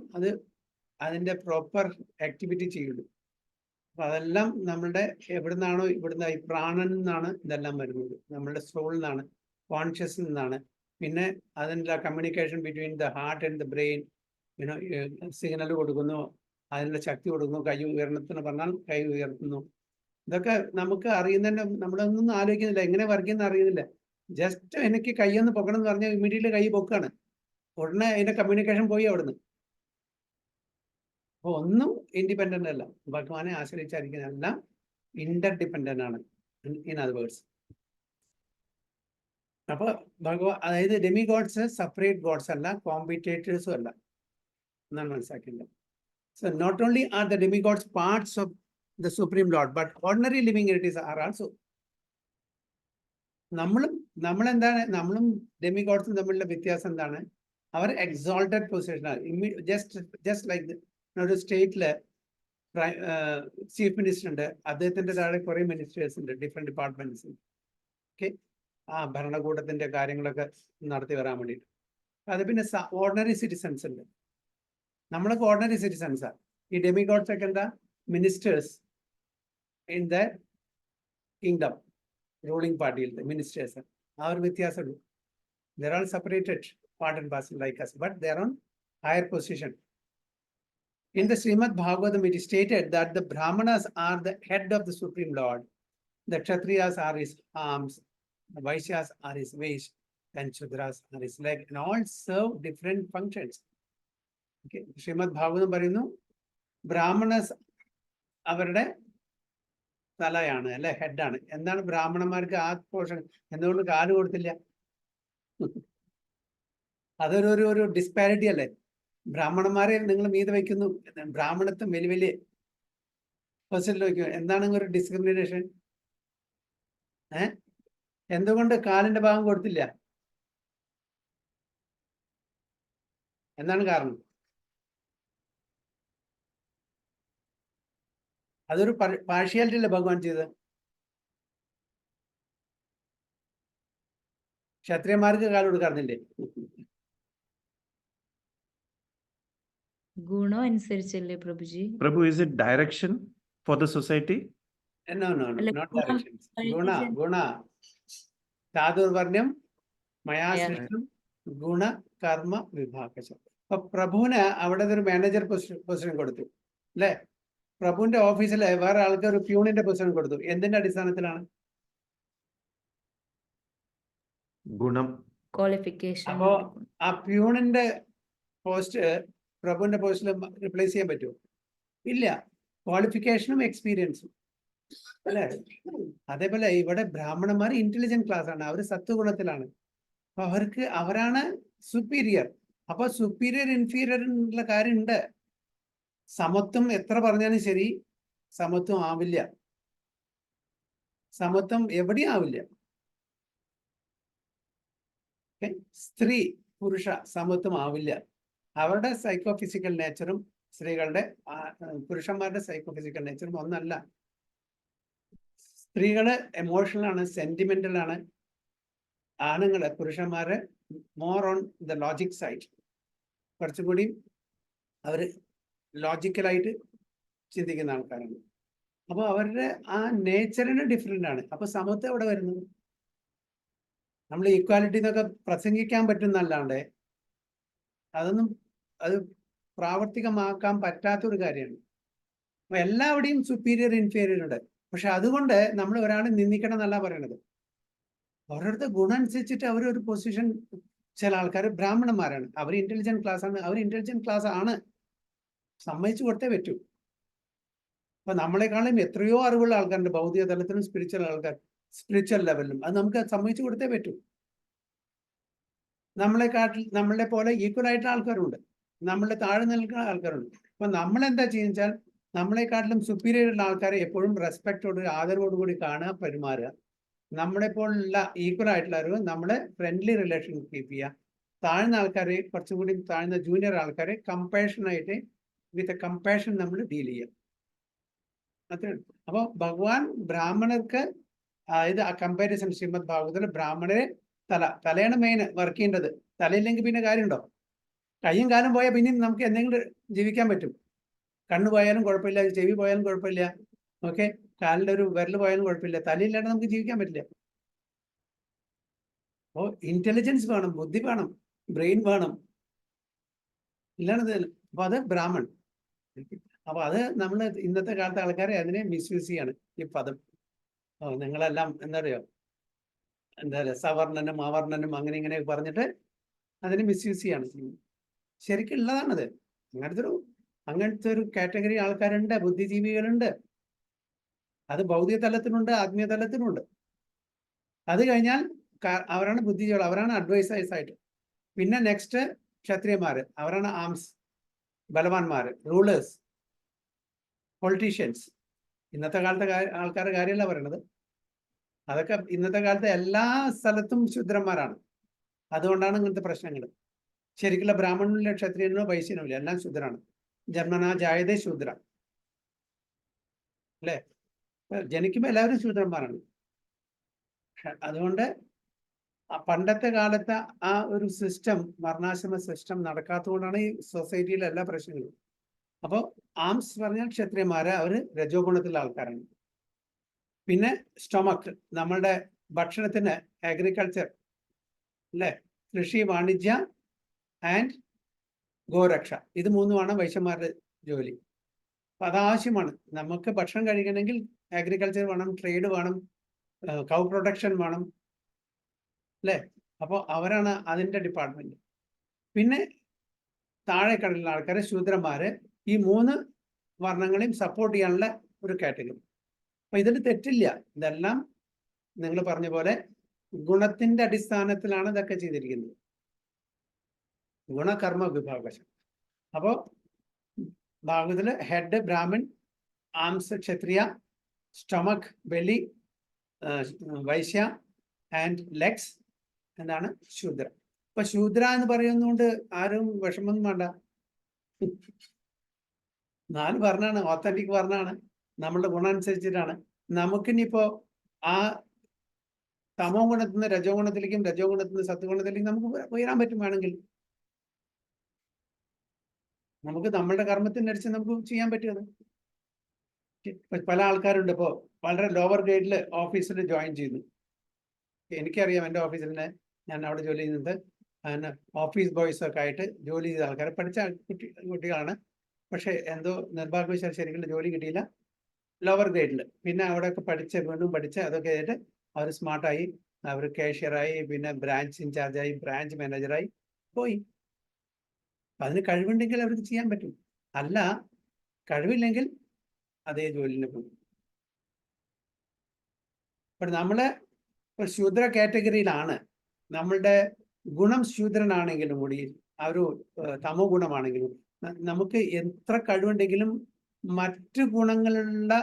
അതിൻ്റെ പ്രോപ്പർ ആക്ടിവിറ്റി ചെയ്യുള്ളൂ. അപ്പൊ അതെല്ലാം നമ്മളുടെ എവിടുന്നാണോ, ഇവിടുന്ന് ഈ പ്രാണൻ നിന്നാണ് ഇതെല്ലാം വരുന്നത്, നമ്മളുടെ സോളിൽ നിന്നാണ്, കോൺഷ്യസിൽ നിന്നാണ്. പിന്നെ അതിൻ്റെ communication between the heart and the brain, signal കൊടുക്കുന്നു, അതിനുള്ള ശക്തി കൊടുക്കുന്നു. കൈ ഉയർന്നത്തിന് പറഞ്ഞാൽ കൈ ഉയർത്തുന്നു. ഇതൊക്കെ നമുക്ക് അറിയുന്നതിൻ്റെ നമ്മളൊന്നും ആലോചിക്കുന്നില്ല, എങ്ങനെ വർക്ക് ചെയ്യുന്ന അറിയുന്നില്ല. ജസ്റ്റ് എനിക്ക് കൈയൊന്ന് പൊക്കണം എന്ന് പറഞ്ഞാൽ ഇമ്മീഡിയറ്റ്ലി കൈ പൊക്കാണ്, ഉടനെ അതിന്റെ കമ്മ്യൂണിക്കേഷൻ പോയി അവിടുന്ന്. അപ്പൊ ഒന്നും ഇൻഡിപെൻഡന്റ് അല്ല, ഭഗവാനെ ആശ്രയിച്ചായിരിക്കുന്ന എല്ലാം ഇന്റർ ഡിപെൻഡന്റ് ആണ്. ഇൻ അതർ വേർഡ്സ്, അപ്പൊ അതായത് ഡെമി ഗോഡ്സ് സെപ്പറേറ്റ് ഗോഡ്സ് അല്ല, കോമ്പറ്റേറ്റേഴ്സും അല്ല എന്നാണ് മനസ്സിലാക്കേണ്ടത്. So not only are the demigods parts of the supreme lord, but ordinary living entities are also. നമ്മളെന്താണ്, നമ്മളും ഡെമി ഗോഡ്സും തമ്മിലുള്ള വ്യത്യാസം എന്താണ്? അവർ എക്സോൾട്ടഡ് പൊസിഷനാണ്. ജസ്റ്റ് ലൈക്ക് ഒരു സ്റ്റേറ്റില് ചീഫ് മിനിസ്റ്റർ ഉണ്ട്, അദ്ദേഹത്തിന്റെ താഴെ കുറെ മിനിസ്റ്റേഴ്സ് ഉണ്ട്, ഡിഫറെന്റ് ഡിപ്പാർട്ട്മെന്റ്സ്. ഓക്കെ, ആ ഭരണകൂടത്തിന്റെ കാര്യങ്ങളൊക്കെ നടത്തി വരാൻ വേണ്ടിയിട്ട്. അത് പിന്നെ ഓർഡിനറി സിറ്റിസൺസ് ഉണ്ട്, നമ്മളൊക്കെ ഓർഡിനറി സിറ്റിസൺസാ. ഈ ഡെമി ഗോഡ്സ് ഒക്കെ എന്താ? Ministers in the kingdom, ruling പാർട്ടിയിലത്തെ മിനിസ്റ്റേഴ്സ്. ആ ഒരു വ്യത്യാസമുള്ളൂ. There are separated part and parcel like us, but they are on higher position. In the Srimad Bhagavatam, it is stated that the Brahmanas are the head of the Supreme Lord, the Kshatriyas are his arms, the Vaishyas are his waist, and Shudras are his leg, and all serve different functions. Okay, Srimad Bhagavatam പറയുന്നു ബ്രാഹ്മണസ് അവരുടെ തലയാണ്, അല്ലെ, ഹെഡാണ്. എന്താണ് ബ്രാഹ്മണന്മാർക്ക് ആ portion എന്തുകൊണ്ട് കാല് കൊടുത്തില്ല? അതൊരു disparity അല്ലേ? ബ്രാഹ്മണന്മാരെ നിങ്ങൾ മീതെ വയ്ക്കുന്നു, ബ്രാഹ്മണത്വം വലിയ വലിയ പൊസിഷനിൽ വയ്ക്കുക. എന്താണ് ഒരു ഡിസ്ക്രിമിനേഷൻ? എന്തുകൊണ്ട് കാലിന്റെ ഭാഗം കൊടുത്തില്ല? എന്താണ് കാരണം? അതൊരു പാർഷ്യാലിറ്റി അല്ലേ ഭഗവാൻ ചെയ്തത്? ക്ഷത്രിയന്മാർക്ക് കാല് കൊടുക്കാറുന്നില്ലേ? ഗുണം അനുസരിച്ചല്ലേ പ്രഭുജി? Prabhu, is it direction for the society? No, അല്ല, not ഗുണം directions. religion. ഗുണ ചാതുർവർണ്യം മയാ Yeah. സൃഷ്ടം ഗുണ കർമ്മ വിഭാഗ. അപ്പൊ പ്രഭുവിന് അവിടെ ഒരു മാനേജർ പൊസിഷൻ കൊടുത്തു, അല്ലെ? പ്രഭുവിന്റെ ഓഫീസിലെ വേറെ ആൾക്ക് ഒരു പ്യൂണിന്റെ പൊസിഷൻ കൊടുത്തു. എന്തിന്റെ അടിസ്ഥാനത്തിലാണ്? ഗുണം. ക്വാളിഫിക്കേഷൻ. അപ്പോ ആ പ്യൂണിന്റെ പോസ്റ്റ് പ്രഭുവിന്റെ പോസ്റ്റിൽ റിപ്ലേസ് ചെയ്യാൻ പറ്റുമോ? ഇല്ല. ക്വാളിഫിക്കേഷനും എക്സ്പീരിയൻസും, അല്ലെ? അതേപോലെ ഇവിടെ ബ്രാഹ്മണന്മാർ ഇന്റലിജന്റ് ക്ലാസ് ആണ്, അവർ സത്വഗുണത്തിലാണ്. അപ്പൊ അവരാണ് സുപ്പീരിയർ. അപ്പൊ സുപ്പീരിയർ ഇൻഫീരിയർ എന്നുള്ള കാര്യം ഉണ്ട്. സമത്വം എത്ര പറഞ്ഞാലും ശരി സമത്വം ആവില്ല, സമത്വം എവിടെയും ആവില്ല. സ്ത്രീ പുരുഷ സമത്വം ആവില്ല. അവരുടെ സൈക്കോ ഫിസിക്കൽ നേച്ചറും സ്ത്രീകളുടെ പുരുഷന്മാരുടെ സൈക്കോ ഫിസിക്കൽ നേച്ചറും ഒന്നല്ല. സ്ത്രീകള് എമോഷണൽ ആണ്, സെന്റിമെന്റൽ ആണ്. ആണുങ്ങള് പുരുഷന്മാര് more on the logic side, കുറച്ചുകൂടി അവര് ലോജിക്കലായിട്ട് ചിന്തിക്കുന്ന ആൾക്കാരാണ്. അപ്പൊ അവരുടെ ആ നേച്ചറിന് ഡിഫറെന്റ് ആണ്. അപ്പൊ സമത്വം എവിടെ വരുന്നത്? നമ്മൾ ഈക്വാലിറ്റി എന്നൊക്കെ പ്രസംഗിക്കാൻ പറ്റുന്നല്ലാണ്ട് അത് പ്രാവർത്തികമാക്കാൻ പറ്റാത്തൊരു കാര്യമാണ്. അപ്പൊ എല്ലാവിടെയും സുപ്പീരിയർ ഇൻഫീരിയർ ഉണ്ട്. പക്ഷെ അതുകൊണ്ട് നമ്മൾ ഒരാളെ നിന്ദിക്കണം എന്നല്ല പറയണത്. ഓരോരുത്തർ ഗുണം അനുസരിച്ചിട്ട് അവരൊരു പൊസിഷൻ. ചില ആൾക്കാർ ബ്രാഹ്മണന്മാരാണ്, അവർ ഇന്റലിജന്റ് ക്ലാസ് ആണ്, അവർ ഇന്റലിജന്റ് ക്ലാസ് ആണ്, സമ്മതിച്ചു കൊടുത്തേ പറ്റൂ. അപ്പൊ നമ്മളെക്കാളും എത്രയോ അറിവുള്ള ആൾക്കാരുണ്ട്, ഭൗതിക തലത്തിലും സ്പിരിച്വൽ ലെവലിലും. അത് നമുക്ക് സമ്മതിച്ചു കൊടുത്തേ പറ്റൂ. നമ്മളെ പോലെ ഈക്വൽ ആയിട്ടുള്ള ആൾക്കാരുണ്ട്, നമ്മളെ താഴെ നിൽക്കുന്ന ആൾക്കാരുണ്ട്. അപ്പൊ നമ്മളെന്താ ചെയ്യുന്നത്? നമ്മളെക്കാട്ടിലും സുപ്പീരിയർ ഉള്ള ആൾക്കാരെ എപ്പോഴും റെസ്പെക്റ്റോട് ആദരവോടുകൂടി കാണുക, പെരുമാറുക. നമ്മളെ പോലുള്ള ഈക്വൽ ആയിട്ടുള്ളവർ നമ്മളെ ഫ്രണ്ട്ലി റിലേഷൻ കീപ്പ് ചെയ്യുക. താഴ്ന്ന ആൾക്കാരെ, കുറച്ചുകൂടി താഴ്ന്ന ജൂനിയർ ആൾക്കാരെ കമ്പാഷനായിട്ട് വിത്ത് കമ്പാഷൻ നമ്മൾ ഡീൽ ചെയ്യുക. അത്രേ. അപ്പോൾ ഭഗവാൻ ബ്രാഹ്മണർക്ക്, അതായത് ആ കമ്പാരിസൺ ശ്രീമദ് ഭാഗവതത്തിൽ ബ്രാഹ്മണരെ തലയാണ് മെയിൻ വർക്ക് ചെയ്യേണ്ടത്. തലയില്ലെങ്കിൽ പിന്നെ കാര്യമുണ്ടോ? കയ്യും കാലും പോയാൽ പിന്നെയും നമുക്ക് എന്തെങ്കിലും ജീവിക്കാൻ പറ്റും. കണ്ണ് പോയാലും കുഴപ്പമില്ല, ചെവി പോയാലും കുഴപ്പമില്ല, ഓക്കെ, കാലിൻ്റെ ഒരു വിരൽ പോയാലും കുഴപ്പമില്ല. തലയില്ലാണ്ട് നമുക്ക് ജീവിക്കാൻ പറ്റില്ല. അപ്പോൾ ഇന്റലിജൻസ് വേണം, ബുദ്ധി വേണം, ബ്രെയിൻ വേണം, ഇല്ലാണത്. അപ്പൊ അത് ബ്രാഹ്മൺ. അപ്പൊ അത് നമ്മൾ ഇന്നത്തെ കാലത്തെ ആൾക്കാരെ അതിനെ മിസ്യൂസ് ചെയ്യാണ് ഈ പദം. നിങ്ങളെല്ലാം എന്താ പറയുക, എന്താ പറയുക, സവർണനും അവർണനും അങ്ങനെ ഇങ്ങനെ പറഞ്ഞിട്ട് അതിനെ മിസ്യൂസ് ചെയ്യാണ്. ശരിക്കും ഉള്ളതാണത്. അങ്ങനത്തെ ഒരു കാറ്റഗറി ആൾക്കാരുണ്ട്, ബുദ്ധിജീവികളുണ്ട്. അത് ഭൗതിക തലത്തിനുണ്ട്, ആത്മീയ തലത്തിനുണ്ട്. അത് കഴിഞ്ഞാൽ അവരാണ് ബുദ്ധിജീവികൾ, അവരാണ് അഡ്വൈസേഴ്സ് ആയിട്ട്. പിന്നെ നെക്സ്റ്റ് ക്ഷത്രിയന്മാര്, അവരാണ് ആംസ്, ബലവാന്മാര്, റൂളേഴ്സ്, പൊളിറ്റീഷ്യൻസ്. ഇന്നത്തെ കാലത്തെ ആൾക്കാരുടെ കാര്യമല്ല പറയണത്. അതൊക്കെ ഇന്നത്തെ കാലത്തെ എല്ലാ സ്ഥലത്തും ശൂദ്രന്മാരാണ്. അതുകൊണ്ടാണ് ഇങ്ങനത്തെ പ്രശ്നങ്ങൾ. ശരിക്കുള്ള ബ്രാഹ്മണനിലോ ക്ഷത്രിയനോ വൈശ്യനോ ഇല്ല, എല്ലാം ശൂദ്രാണ്. ജന്മനാ ജായതേ ശൂദ്ര അല്ലേ? ജനിക്കുമ്പോൾ എല്ലാവരും ശൂദ്രന്മാരാണ്. അതുകൊണ്ട് പണ്ടത്തെ കാലത്തെ ആ ഒരു സിസ്റ്റം, വർണ്ണാശ്രമ സിസ്റ്റം നടക്കാത്തതുകൊണ്ടാണ് ഈ സൊസൈറ്റിയിലെ എല്ലാ പ്രശ്നങ്ങളും. അപ്പോൾ ആംസ് പറഞ്ഞാൽ ക്ഷത്രിയന്മാര്, അവര് രജോ ഗുണത്തിലുള്ള ആൾക്കാരാണ്. പിന്നെ സ്റ്റൊമക്ക്, നമ്മളുടെ ഭക്ഷണത്തിന്, അഗ്രികൾച്ചർ അല്ലേ, കൃഷി, വാണിജ്യ ആൻഡ് ഗോരക്ഷ, ഇത് മൂന്നുമാണ് വൈശ്യന്മാരുടെ ജോലി. അപ്പൊ അതാവശ്യമാണ്. നമുക്ക് ഭക്ഷണം കഴിക്കണമെങ്കിൽ അഗ്രികൾച്ചർ വേണം, ട്രേഡ് വേണം, കൗ പ്രൊഡക്ഷൻ വേണം അല്ലേ? അപ്പോൾ അവരാണ് അതിൻ്റെ ഡിപ്പാർട്ട്മെന്റ്. പിന്നെ താഴെക്കടലുള്ള ആൾക്കാരെ, ശൂദ്രന്മാര്, ഈ മൂന്ന് വർണ്ണങ്ങളെയും സപ്പോർട്ട് ചെയ്യാനുള്ള ഒരു കാറ്റഗറി. അപ്പൊ ഇതിൽ തെറ്റില്ല. ഇതെല്ലാം നിങ്ങൾ പറഞ്ഞ പോലെ ഗുണത്തിന്റെ അടിസ്ഥാനത്തിലാണ് ഇതൊക്കെ ചെയ്തിരിക്കുന്നത്. ഗുണകർമ്മ വിഭാഗം. അപ്പോ ഭാഗത്തില് head Brahmin, arms Kshatriya, stomach belly Vaishya and legs എന്താണ് ശൂദ്ര. അപ്പൊ ശൂദ്ര എന്ന് പറയുന്നതുകൊണ്ട് ആരും വിഷമൊന്നും വേണ്ട. 4 വർണ്ണാണ്, ഓത്തന്റിക് വർണ്ണാണ്. നമ്മളുടെ ഗുണം അനുസരിച്ചിട്ടാണ്. നമുക്കിനിപ്പോ ആ തമോ ഗുണത്തിൽ നിന്ന് രജോ ഗുണത്തിലേക്കും രജോ ഗുണത്തിൽ നിന്ന് സത്വഗുണത്തിലേക്കും നമുക്ക് ഉയരാൻ പറ്റും. വേണമെങ്കിൽ നമുക്ക് നമ്മളുടെ കർമ്മത്തിനനുസരിച്ച് നമുക്ക് ചെയ്യാൻ പറ്റുന്നത്. പല ആൾക്കാരുണ്ട് ഇപ്പോൾ വളരെ ലോവർ ഗ്രേഡിൽ ഓഫീസിൽ ജോയിൻ ചെയ്യുന്നു. എനിക്കറിയാം, എൻ്റെ ഓഫീസിൽ തന്നെ ഞാൻ അവിടെ ജോലി ചെയ്യുന്നത് അങ്ങനെ ഓഫീസ് ബോയ്സ് ഒക്കെ ആയിട്ട് ജോലി ചെയ്ത ആൾക്കാരെ, പഠിച്ച കുട്ടികളാണ്. പക്ഷെ എന്തോ നിർഭാഗ്യവശാൽ ശരിക്കും ജോലി കിട്ടിയില്ല ലോവർ ഗ്രേഡിൽ. പിന്നെ അവിടെയൊക്കെ വീണ്ടും പഠിച്ച് അതൊക്കെ ആയിട്ട് അവർ സ്മാർട്ടായി, അവർ കാഷ്യറായി, പിന്നെ ബ്രാഞ്ച് ഇൻചാർജായി, ബ്രാഞ്ച് മാനേജറായി പോയി. അതിന് കഴിവുണ്ടെങ്കിൽ അവർക്ക് ചെയ്യാൻ പറ്റും. അല്ല, കഴിവില്ലെങ്കിൽ അതേ ജോലിന് പോകും. അപ്പോൾ നമ്മള് ശൂദ്ര കാറ്റഗറിയിലാണ്. നമ്മളുടെ ഗുണം ശൂദ്രനാണെങ്കിലും കൂടി, ആ ഒരു തമോ ഗുണമാണെങ്കിലും, നമുക്ക് എത്ര കഴിവുണ്ടെങ്കിലും മറ്റു ഗുണങ്ങളുള്ള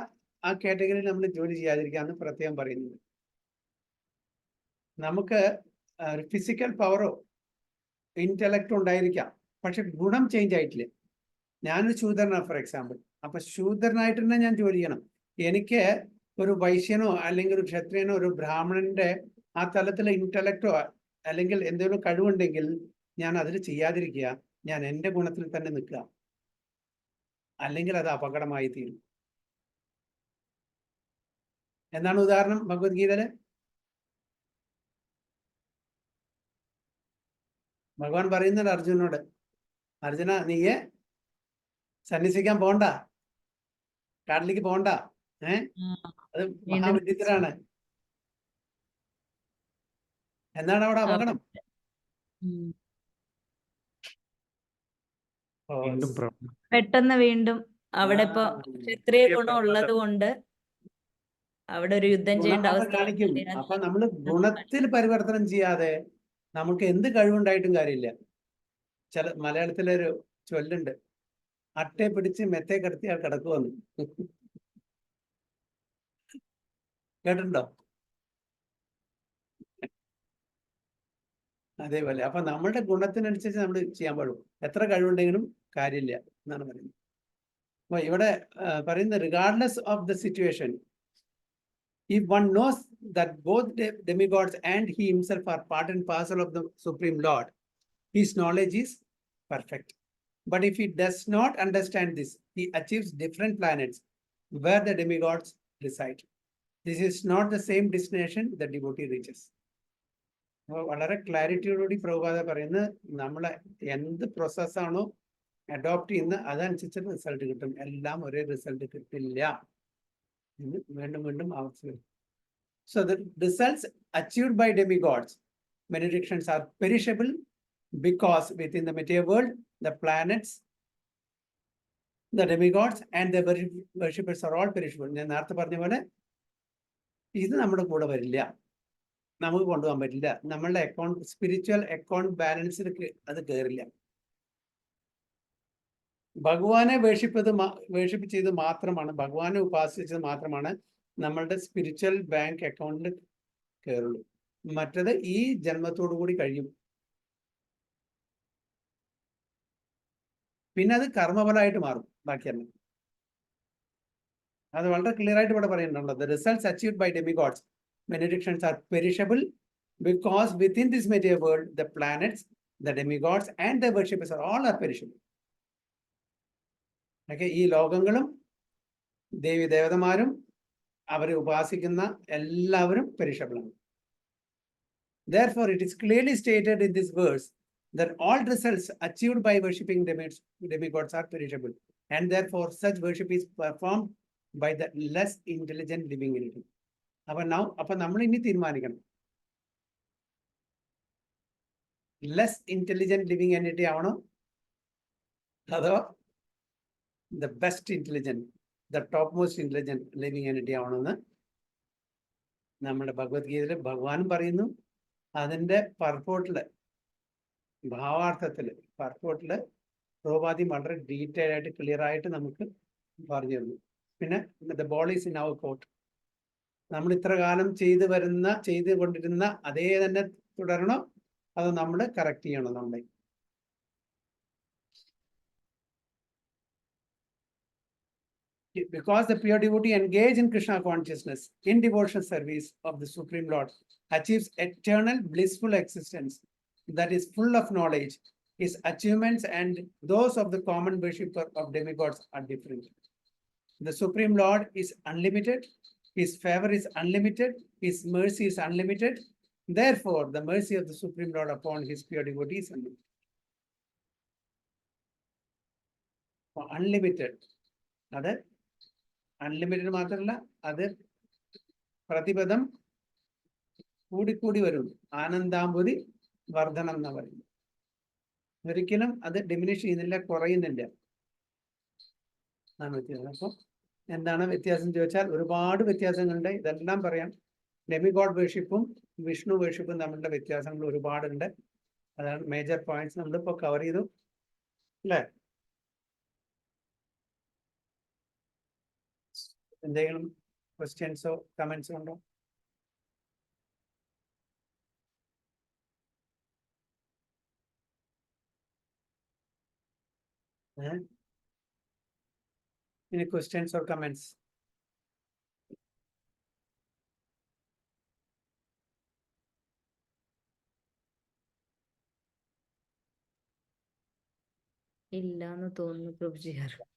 ആ കാറ്റഗറിയിൽ നമ്മൾ ജോലി ചെയ്യാതിരിക്കാന്ന് പ്രത്യേകം പറയുന്നത്. നമുക്ക് ഫിസിക്കൽ പവറോ ഇന്റലക്റ്റോ ഉണ്ടായിരിക്കാം, പക്ഷെ ഗുണം ചേഞ്ച് ആയിട്ടില്ല. ഞാനൊരു ശൂദ്രനാണ് ഫോർ എക്സാമ്പിൾ. അപ്പൊ ശൂദ്രനായിട്ട് തന്നെ ഞാൻ ജോലി ചെയ്യണം. എനിക്ക് ഒരു വൈശ്യനോ അല്ലെങ്കിൽ ഒരു ക്ഷത്രിയനോ ഒരു ബ്രാഹ്മണന്റെ ആ തലത്തിലെ ഇന്റലക്റ്റോ അല്ലെങ്കിൽ എന്തെങ്കിലും കഴിവുണ്ടെങ്കിൽ ഞാൻ അതിൽ ചെയ്യാതിരിക്കുക, ഞാൻ എൻ്റെ ഗുണത്തിൽ തന്നെ നിൽക്കുക. അല്ലെങ്കിൽ അത് അപകടമായി തീരും. എന്താണ് ഉദാഹരണം ഭഗവത്ഗീതയില്? ഭഗവാൻ പറയുന്നുണ്ട് അർജുനോട്, അർജുന, നീയെ സന്യസിക്കാൻ പോണ്ട, കാട്ടിലേക്ക് പോണ്ട, അത് മഹാവിദ്യത്തിലാണ്. എന്താണ് അവിടെ അപകടം? പെട്ടെന്ന് വീണ്ടും അവിടെ ഇപ്പൊ ക്ഷത്രിയ ഗുണം ഉള്ളത് കൊണ്ട് അവിടെ ഒരു യുദ്ധം ചെയ്യേണ്ട അവസ്ഥ കാണിക്കും. അപ്പൊ നമ്മള് ഗുണത്തിൽ പരിവർത്തനം ചെയ്യാതെ നമുക്ക് എന്ത് കഴിവുണ്ടായിട്ടും കാര്യമില്ല. മലയാളത്തിലൊരു ചൊല്ലുണ്ട്, അട്ടയെ പിടിച്ച് മെത്തേ കിടത്തിയാൽ കിടക്കുവന്ന്. കേട്ടിട്ടുണ്ടോ? അതേപോലെ അപ്പൊ നമ്മളുടെ ഗുണത്തിനനുസരിച്ച് നമ്മൾ ചെയ്യാൻ പാടുള്ളൂ. എത്ര കഴിവുണ്ടെങ്കിലും കാര്യമില്ല എന്നാണ് പറയുന്നത്. അപ്പൊ ഇവിടെ പറയുന്നത്, regardless of the situation, if one knows that both demigods and he himself are part and parcel of the Supreme Lord, his knowledge is perfect. But if he does not understand this, he achieves different planets where the demigods reside. This is not the same destination the devotee reaches. അപ്പോൾ വളരെ ക്ലാരിറ്റിയോടുകൂടി പ്രഭുപാദ പറയുന്നത് നമ്മളെ എന്ത് പ്രോസസ്സാണോ adopt ചെയ്യുന്നത് അതനുസരിച്ച് result കിട്ടും, എല്ലാം ഒരേ റിസൾട്ട് കിട്ടില്ല എന്ന് വീണ്ടും വീണ്ടും ആവർത്തിച്ചു. So the results achieved by demigods, benedictions, are perishable because within the material world, the planets, the demigods and the worshippers are all perishable. ഞാൻ നേരത്തെ പറഞ്ഞ പോലെ ഇത് നമ്മുടെ കൂടെ വരില്ല, നമുക്ക് കൊണ്ടുപോകാൻ പറ്റില്ല, നമ്മളുടെ അക്കൗണ്ട് സ്പിരിച്വൽ അക്കൗണ്ട് ബാലൻസിൽ അത് കയറില്ല. ഭഗവാനെ വേർഷിപ്പ് ചെയ്ത് മാത്രമാണ്, ഭഗവാനെ ഉപാസിച്ചത് മാത്രമാണ് നമ്മളുടെ സ്പിരിച്വൽ ബാങ്ക് അക്കൗണ്ടിൽ കയറുള്ളൂ. മറ്റത് ഈ ജന്മത്തോടു കൂടി കഴിയും. പിന്നെ അത് കർമ്മഫലമായിട്ട് മാറും ബാക്കിയെല്ലാം. അത് വളരെ ക്ലിയർ ആയിട്ട് ഇവിടെ പറയുന്നുണ്ടല്ലോ. The results achieved by demigods, benedictions, are perishable because within this material world, the planets, the demigods and the worshippers are all perishable. Okay, ഈ ലോകങ്ങളും ദേവതമാരും അവരെ ഉപാസിക്കുന്ന എല്ലാവരും perishable ആണ്. Therefore, it is clearly stated in this verse that all results achieved by worshipping demigods are perishable, and therefore such worship is performed by the less intelligent living entity. അപ്പൊ നമ്മൾ ഇനി തീരുമാനിക്കണം, less intelligent living entity ആവണോ അതോ the best intelligent, the top most intelligent living entity ആവണമെന്ന് നമ്മുടെ ഭഗവത്ഗീതയിൽ ഭഗവാനും പറയുന്നു. അതിൻ്റെ പർപ്പോട്ടില്, ഭാവാർത്ഥത്തില്, പർപ്പോട്ടില് പ്രഭുപാദി വളരെ ഡീറ്റെയിൽ ആയിട്ട് ക്ലിയർ ആയിട്ട് നമുക്ക് പറഞ്ഞു തരുന്നു. പിന്നെ the ball is in our court. നമ്മൾ ഇത്ര കാലം ചെയ്തുകൊണ്ടിരുന്ന അതേ തന്നെ തുടരണോ അത് നമ്മൾ കറക്റ്റ് ചെയ്യണം. നമ്മളെ because the pure devotee engaged in Krishna consciousness in devotional service of the Supreme Lord achieves eternal blissful existence that is full of knowledge. His achievements and those of the common worshipper of demigods are different. The Supreme Lord is unlimited. His favor is unlimited. His mercy is unlimited. Therefore, the mercy of the Supreme Lord upon his pure devotee is unlimited. Unlimited. അത് unlimited മാത്രമല്ല, അത് പ്രതിപദം കൂടിക്കൂടി വരും. ആനന്ദാംബുതി വർധനം എന്ന് പറയുന്നത്. ഒരിക്കലും അത് diminish ചെയ്യുന്നില്ല, കുറയുന്നില്ല. അപ്പൊ എന്താണ് വ്യത്യാസം ചോദിച്ചാൽ ഒരുപാട് വ്യത്യാസങ്ങളുണ്ട്. ഇതെല്ലാം പറയാം. ഡെമിഗോഡ് വേർഷിപ്പും വിഷ്ണു വേർഷിപ്പും തമ്മിലുള്ള വ്യത്യാസങ്ങൾ ഒരുപാടുണ്ട്. അതാണ് മേജർ പോയിന്റ്സ് നമ്മളിപ്പോൾ കവർ ചെയ്തു അല്ലേ? എന്തെങ്കിലും ക്വസ്റ്റ്യൻസോ കമന്റ്സോ ഉണ്ടോ? Any questions or comments? ഇല്ലാന്ന് തോന്നുന്നു പ്രഭുജി.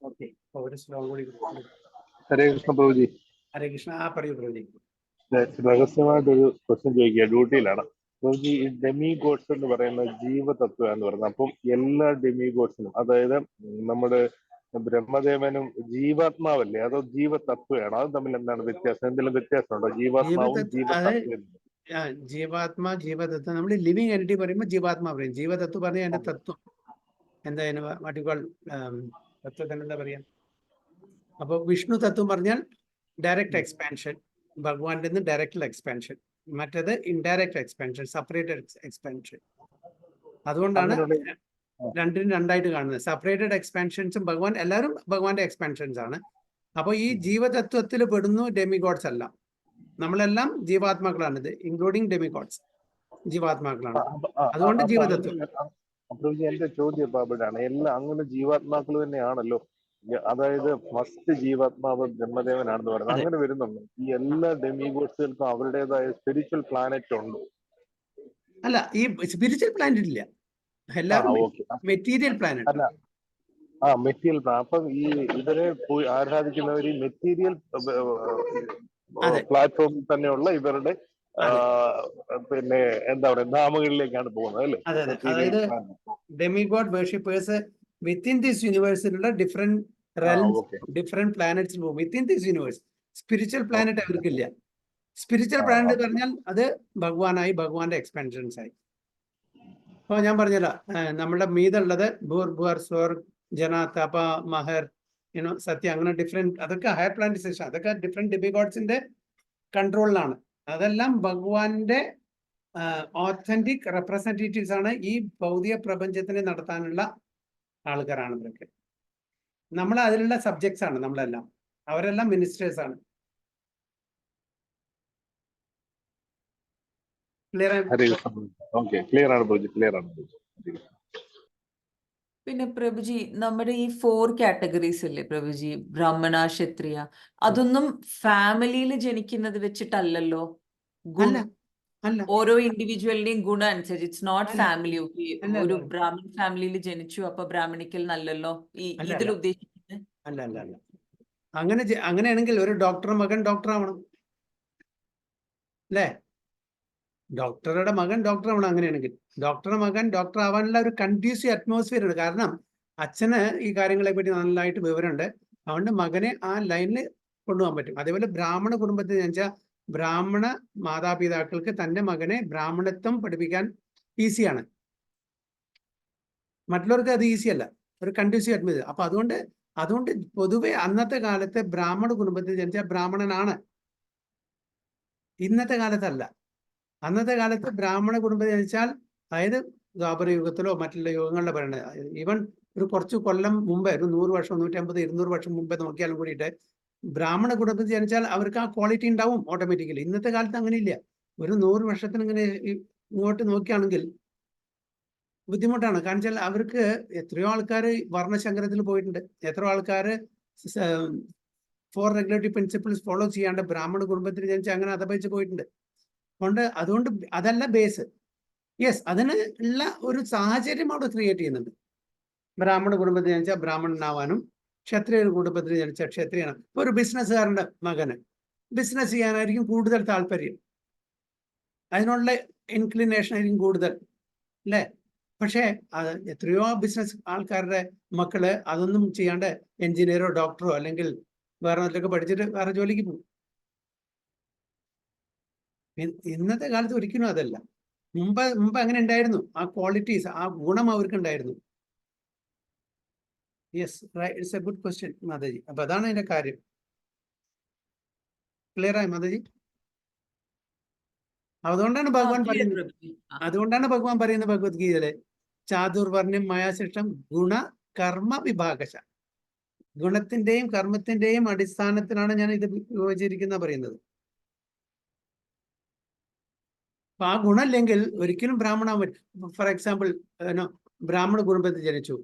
Okay, ഒരു ശ്ലോകം കൂടി. ഹരേ കൃഷ്ണ പ്രഭുജി. ഹരേ കൃഷ്ണ. പറയൂ പ്രഭുജി. രഹസ്യമായിട്ടൊരു ക്വസ്റ്റ്യൻ ചോദിക്കുക, ഡ്യൂട്ടിയിലാണ് പ്രഭുജി. ഈ ഡെമി ഗോഡ്സ് എന്ന് പറയുന്ന ജീവതത്വം എന്ന് പറയുന്നത്, അപ്പം എല്ലാ ഡെമി ഗോഡ്സിനും, അതായത് നമ്മുടെ ബ്രഹ്മദേവനും ജീവാത്മാവല്ലേ അതോ ജീവതത്വമാണോ? അത് തമ്മിൽ എന്താണ് വ്യത്യാസം? എന്തെങ്കിലും വ്യത്യാസമുണ്ടോ ജീവാത്മാവും ജീവതത്വവും? ജീവാത്മാ ജീവതത്വം. നമ്മൾ ലിവിങ് എൻറ്റിറ്റി പറയുമ്പോൾ ജീവാത്മാ പറയും. ജീവതത്വം പറഞ്ഞാൽ അതിന്റെ തത്വം എന്താ, വാട്ടിക്കോൾ തത്വത്തിന് എന്താ പറയാ? അപ്പൊ വിഷ്ണു തത്വം പറഞ്ഞാൽ ഡയറക്റ്റ് എക്സ്പാൻഷൻ, ഭഗവാന്റെ നിന്ന് ഡയറക്റ്റ് എക്സ്പാൻഷൻ. മറ്റേത് ഇൻഡയറക്റ്റ് എക്സ്പാൻഷൻ, സെപ്പറേറ്റഡ് എക്സ്പാൻഷൻ. അതുകൊണ്ടാണ് രണ്ടിനും രണ്ടായിട്ട് കാണുന്നത്. സെപ്പറേറ്റഡ് എക്സ്പാൻഷൻസും ഭഗവാൻ, എല്ലാവരും ഭഗവാന്റെ എക്സ്പാൻഷൻസ് ആണ്. അപ്പോൾ ഈ ജീവതത്വത്തിൽ പെടുന്നു ഡെമിഗോഡ്സ് എല്ലാം. നമ്മളെല്ലാം ജീവാത്മാക്കളാണ്, ഇത് ഇൻക്ലൂഡിങ് ഡെമിഗോഡ്സ് ജീവാത്മാക്കളാണ്. അതുകൊണ്ട് ജീവതത്വം. എന്റെ ചോദ്യം ഇപ്പൊ അവിടെയാണ്, എല്ലാം അങ്ങനെ ജീവാത്മാക്കൾ തന്നെയാണല്ലോ. അതായത് ഫസ്റ്റ് ജീവാത്മാവ് ബ്രഹ്മദേവനാണെന്ന് പറയുന്നത്, അങ്ങനെ വരുന്നുണ്ട്. ഈ എല്ലാ ഡെമിഗോഡ്സുകൾക്കും അവരുടേതായ സ്പിരിച്വൽ പ്ലാനറ്റ് ഉണ്ടോ? അല്ല, ഈ സ്പിരിച്വൽ പ്ലാനറ്റ് ഇല്ല, എല്ലാവരും മെറ്റീരിയൽ പ്ലാനറ്റ്. അല്ല, മെറ്റീരിയൽ പ്ലാനറ്റ്. അപ്പൊ ഈ ഇവരെ പോയി ആരാധിക്കുന്നവർ ഈ മെറ്റീരിയൽ പ്ലാറ്റ്ഫോമിൽ തന്നെയുള്ള ഇവരുടെ പിന്നെ എന്താ പറയുക നാമങ്ങളിലേക്കാണ് പോകുന്നത് അല്ലേ? അതെ അതെ, Material അതായത് planet. Demigod worshippers within this യൂണിവേഴ്സിലുള്ള ഡിഫറെന്റ് റെൽസ്, ഓക്കെ. ഡിഫറെന്റ് പ്ലാനറ്റ്സിൽ പോകും. Within this universe spiritual planet അവർക്കില്ല. സ്പിരിച്വൽ ആ, പ്ലാനറ്റ് ആ. പറഞ്ഞാൽ അത് ഭഗവാനായി, ഭഗവാന്റെ എക്സ്പാൻഷൻസ് ആയി. അപ്പൊ ഞാൻ പറഞ്ഞല്ല, നമ്മുടെ മീതുള്ളത് ഭൂർ ഭുവർ സ്വർ ജന തപ മഹർ സത്യ, അങ്ങനെ ഡിഫറെന്റ്, അതൊക്കെ ഹയർ പ്ലാനറ്റൈസേഷൻ, അതൊക്കെ ഡിഫറെന്റ് ഡെമിഗോഡ്സിന്റെ കൺട്രോളിലാണ്. അതെല്ലാം ഭഗവാന്റെ ഓത്തന്റിക് റെപ്രസെന്റേറ്റീവ്സ് ആണ്. ഈ ഭൗതിക പ്രപഞ്ചത്തിനെ നടത്താനുള്ള ആൾക്കാരാണ് ഇവരൊക്കെ. നമ്മൾ അതിലുള്ള സബ്ജക്ട്സ് ആണ് നമ്മളെല്ലാം. അവരെല്ലാം മിനിസ്റ്റേഴ്സ് ആണ്. ക്ലിയർ ഹരേ കൃഷ്ണ. ഓക്കെ, ക്ലിയർ ആണ് പ്രഭുജി, ക്ലിയർ ആണ് പ്രഭുജി. പിന്നെ പ്രഭുജി, നമ്മുടെ ഈ 4 കാറ്റഗറീസ് അല്ലേ പ്രഭുജി, ബ്രാഹ്മണ, ക്ഷത്രിയ, അതൊന്നും ഫാമിലിയിൽ ജനിക്കുന്നത് വെച്ചിട്ടല്ലല്ലോ. അല്ല അല്ല ഓരോ ഇൻഡിവിജ്വലിന്റെയും ഗുണം അനുസരിച്ച്. ഇറ്റ്സ് നോട്ട് അല്ല. ഫാമിലി. അല്ല, ഒരു അല്ല. ബ്രാഹ്മൺ ഫാമിലിയിൽ ജനിച്ചു, അപ്പൊ ബ്രാഹ്മണിക്കൽ നല്ലല്ലോ അല്ല, ഇതിൽ അല്ല. ഉദ്ദേശിക്കുന്നത്. അല്ല അല്ല അല്ല, അങ്ങനെയാണെങ്കിൽ ഒരു ഡോക്ടറുടെ മകൻ ഡോക്ടർ ആവണം അല്ലേ? ഡോക്ടറുടെ മകൻ ഡോക്ടർ ആവണം. അങ്ങനെയാണെങ്കിൽ ഡോക്ടറുടെ മകൻ ഡോക്ടർ ആവാനുള്ള ഒരു കൺഡ്യൂസീവ് അറ്റ്മോസ്ഫിയർ ഉണ്ട്. കാരണം അച്ഛന് ഈ കാര്യങ്ങളെ പറ്റി നല്ലതായിട്ട് വിവരമുണ്ട്. അതുകൊണ്ട് മകനെ ആ ലൈനിൽ കൊണ്ടുപോകാൻ പറ്റും. അതേപോലെ ബ്രാഹ്മണ കുടുംബത്തിൽ ജനിച്ചാൽ ബ്രാഹ്മണ മാതാപിതാക്കൾക്ക് തന്റെ മകനെ ബ്രാഹ്മണത്വം പഠിപ്പിക്കാൻ ഈസിയാണ്. മറ്റുള്ളവർക്ക് അത് ഈസി അല്ല, ഒരു കൺഡ്യൂസീവ് അറ്റ്മോസ്ഫിയർ. അപ്പൊ അതുകൊണ്ട് പൊതുവെ അന്നത്തെ കാലത്ത് ബ്രാഹ്മണ കുടുംബത്തിൽ ജനിച്ച ബ്രാഹ്മണനാണ്. ഇന്നത്തെ കാലത്തല്ല. അന്നത്തെ കാലത്ത് ബ്രാഹ്മണ കുടുംബത്തിൽ ജനിച്ചാൽ, അതായത് ദ്വാപര യുഗത്തിലോ മറ്റുള്ള യുഗങ്ങളിലോ പറയുന്നത്, ഈവൻ ഒരു കുറച്ച് കൊല്ലം മുമ്പേ, ഒരു 100 വർഷം 150 200 വർഷം മുമ്പേ നോക്കിയാലും കൂടിയിട്ട് ബ്രാഹ്മണ കുടുംബത്തിൽ ജനിച്ചാൽ അവർക്ക് ആ ക്വാളിറ്റി ഉണ്ടാവും ഓട്ടോമാറ്റിക്കലി. ഇന്നത്തെ കാലത്ത് അങ്ങനെയില്ല. ഒരു 100 വർഷത്തിന് ഇങ്ങനെ ഇങ്ങോട്ട് നോക്കുകയാണെങ്കിൽ ബുദ്ധിമുട്ടാണ്. കാരണം വെച്ചാൽ അവർക്ക് എത്രയോ ആൾക്കാർ വർണ്ണശങ്കരത്തിൽ പോയിട്ടുണ്ട്. എത്രയോ ആൾക്കാർ 4 റെഗുലേറ്ററി പ്രിൻസിപ്പിൾസ് ഫോളോ ചെയ്യാണ്ട് ബ്രാഹ്മണ കുടുംബത്തിൽ ജനിച്ച് അങ്ങനെ അതപേച്ച് പോയിട്ടുണ്ട്. അതുകൊണ്ട് അതല്ല ബേസ്. യെസ്, അതിന് ഉള്ള ഒരു സാഹചര്യം അവിടെ ക്രിയേറ്റ് ചെയ്യുന്നുണ്ട്. ബ്രാഹ്മണ കുടുംബത്തിൽ ജനിച്ചാൽ ബ്രാഹ്മണനാവാനും, ക്ഷത്രിയ കുടുംബത്തിൽ ജനിച്ച ക്ഷത്രിയനാണ്. ഇപ്പൊ ഒരു ബിസിനസ്സുകാരന്റെ മകന് ബിസിനസ് ചെയ്യാനായിരിക്കും കൂടുതൽ താല്പര്യം, അതിനുള്ള ഇൻക്ലിനേഷൻ ആയിരിക്കും കൂടുതൽ അല്ലേ? പക്ഷേ അത് എത്രയോ ബിസിനസ് ആൾക്കാരുടെ മക്കള് അതൊന്നും ചെയ്യാണ്ട് എഞ്ചിനീയറോ ഡോക്ടറോ അല്ലെങ്കിൽ വേറെ എന്തൊക്കെ പഠിച്ചിട്ട് വേറെ ജോലിക്ക് പോകും. ഇന്നത്തെ കാലത്ത് ഒരിക്കലും അതല്ല. മുമ്പ് അങ്ങനെ ഉണ്ടായിരുന്നു. ആ ക്വാളിറ്റീസ്, ആ ഗുണം അവർക്ക് ഉണ്ടായിരുന്നു. Yes, it's A good question Mataji. അപ്പൊ അതാണ് അതിന്റെ കാര്യം. ക്ലിയർ ആയി മാതാജി? അതുകൊണ്ടാണ് ഭഗവാൻ പറയുന്നത് ഭഗവത്ഗീതയിലെ ചാതുർവർണ്ണ്യം മയാശിഷ്ടം ഗുണ കർമ്മ വിഭാഗശ. ഗുണത്തിന്റെയും കർമ്മത്തിന്റെയും അടിസ്ഥാനത്തിലാണ് ഞാൻ ഇത് വിഭജിച്ചിരിക്കുന്ന പറയുന്നത്. അപ്പൊ ആ ഗുണമില്ലെങ്കിൽ ഒരിക്കലും ബ്രാഹ്മണാൻ പറ്റും. ഫോർ എക്സാമ്പിൾ, ബ്രാഹ്മണ കുടുംബത്തിൽ ജനിച്ചു,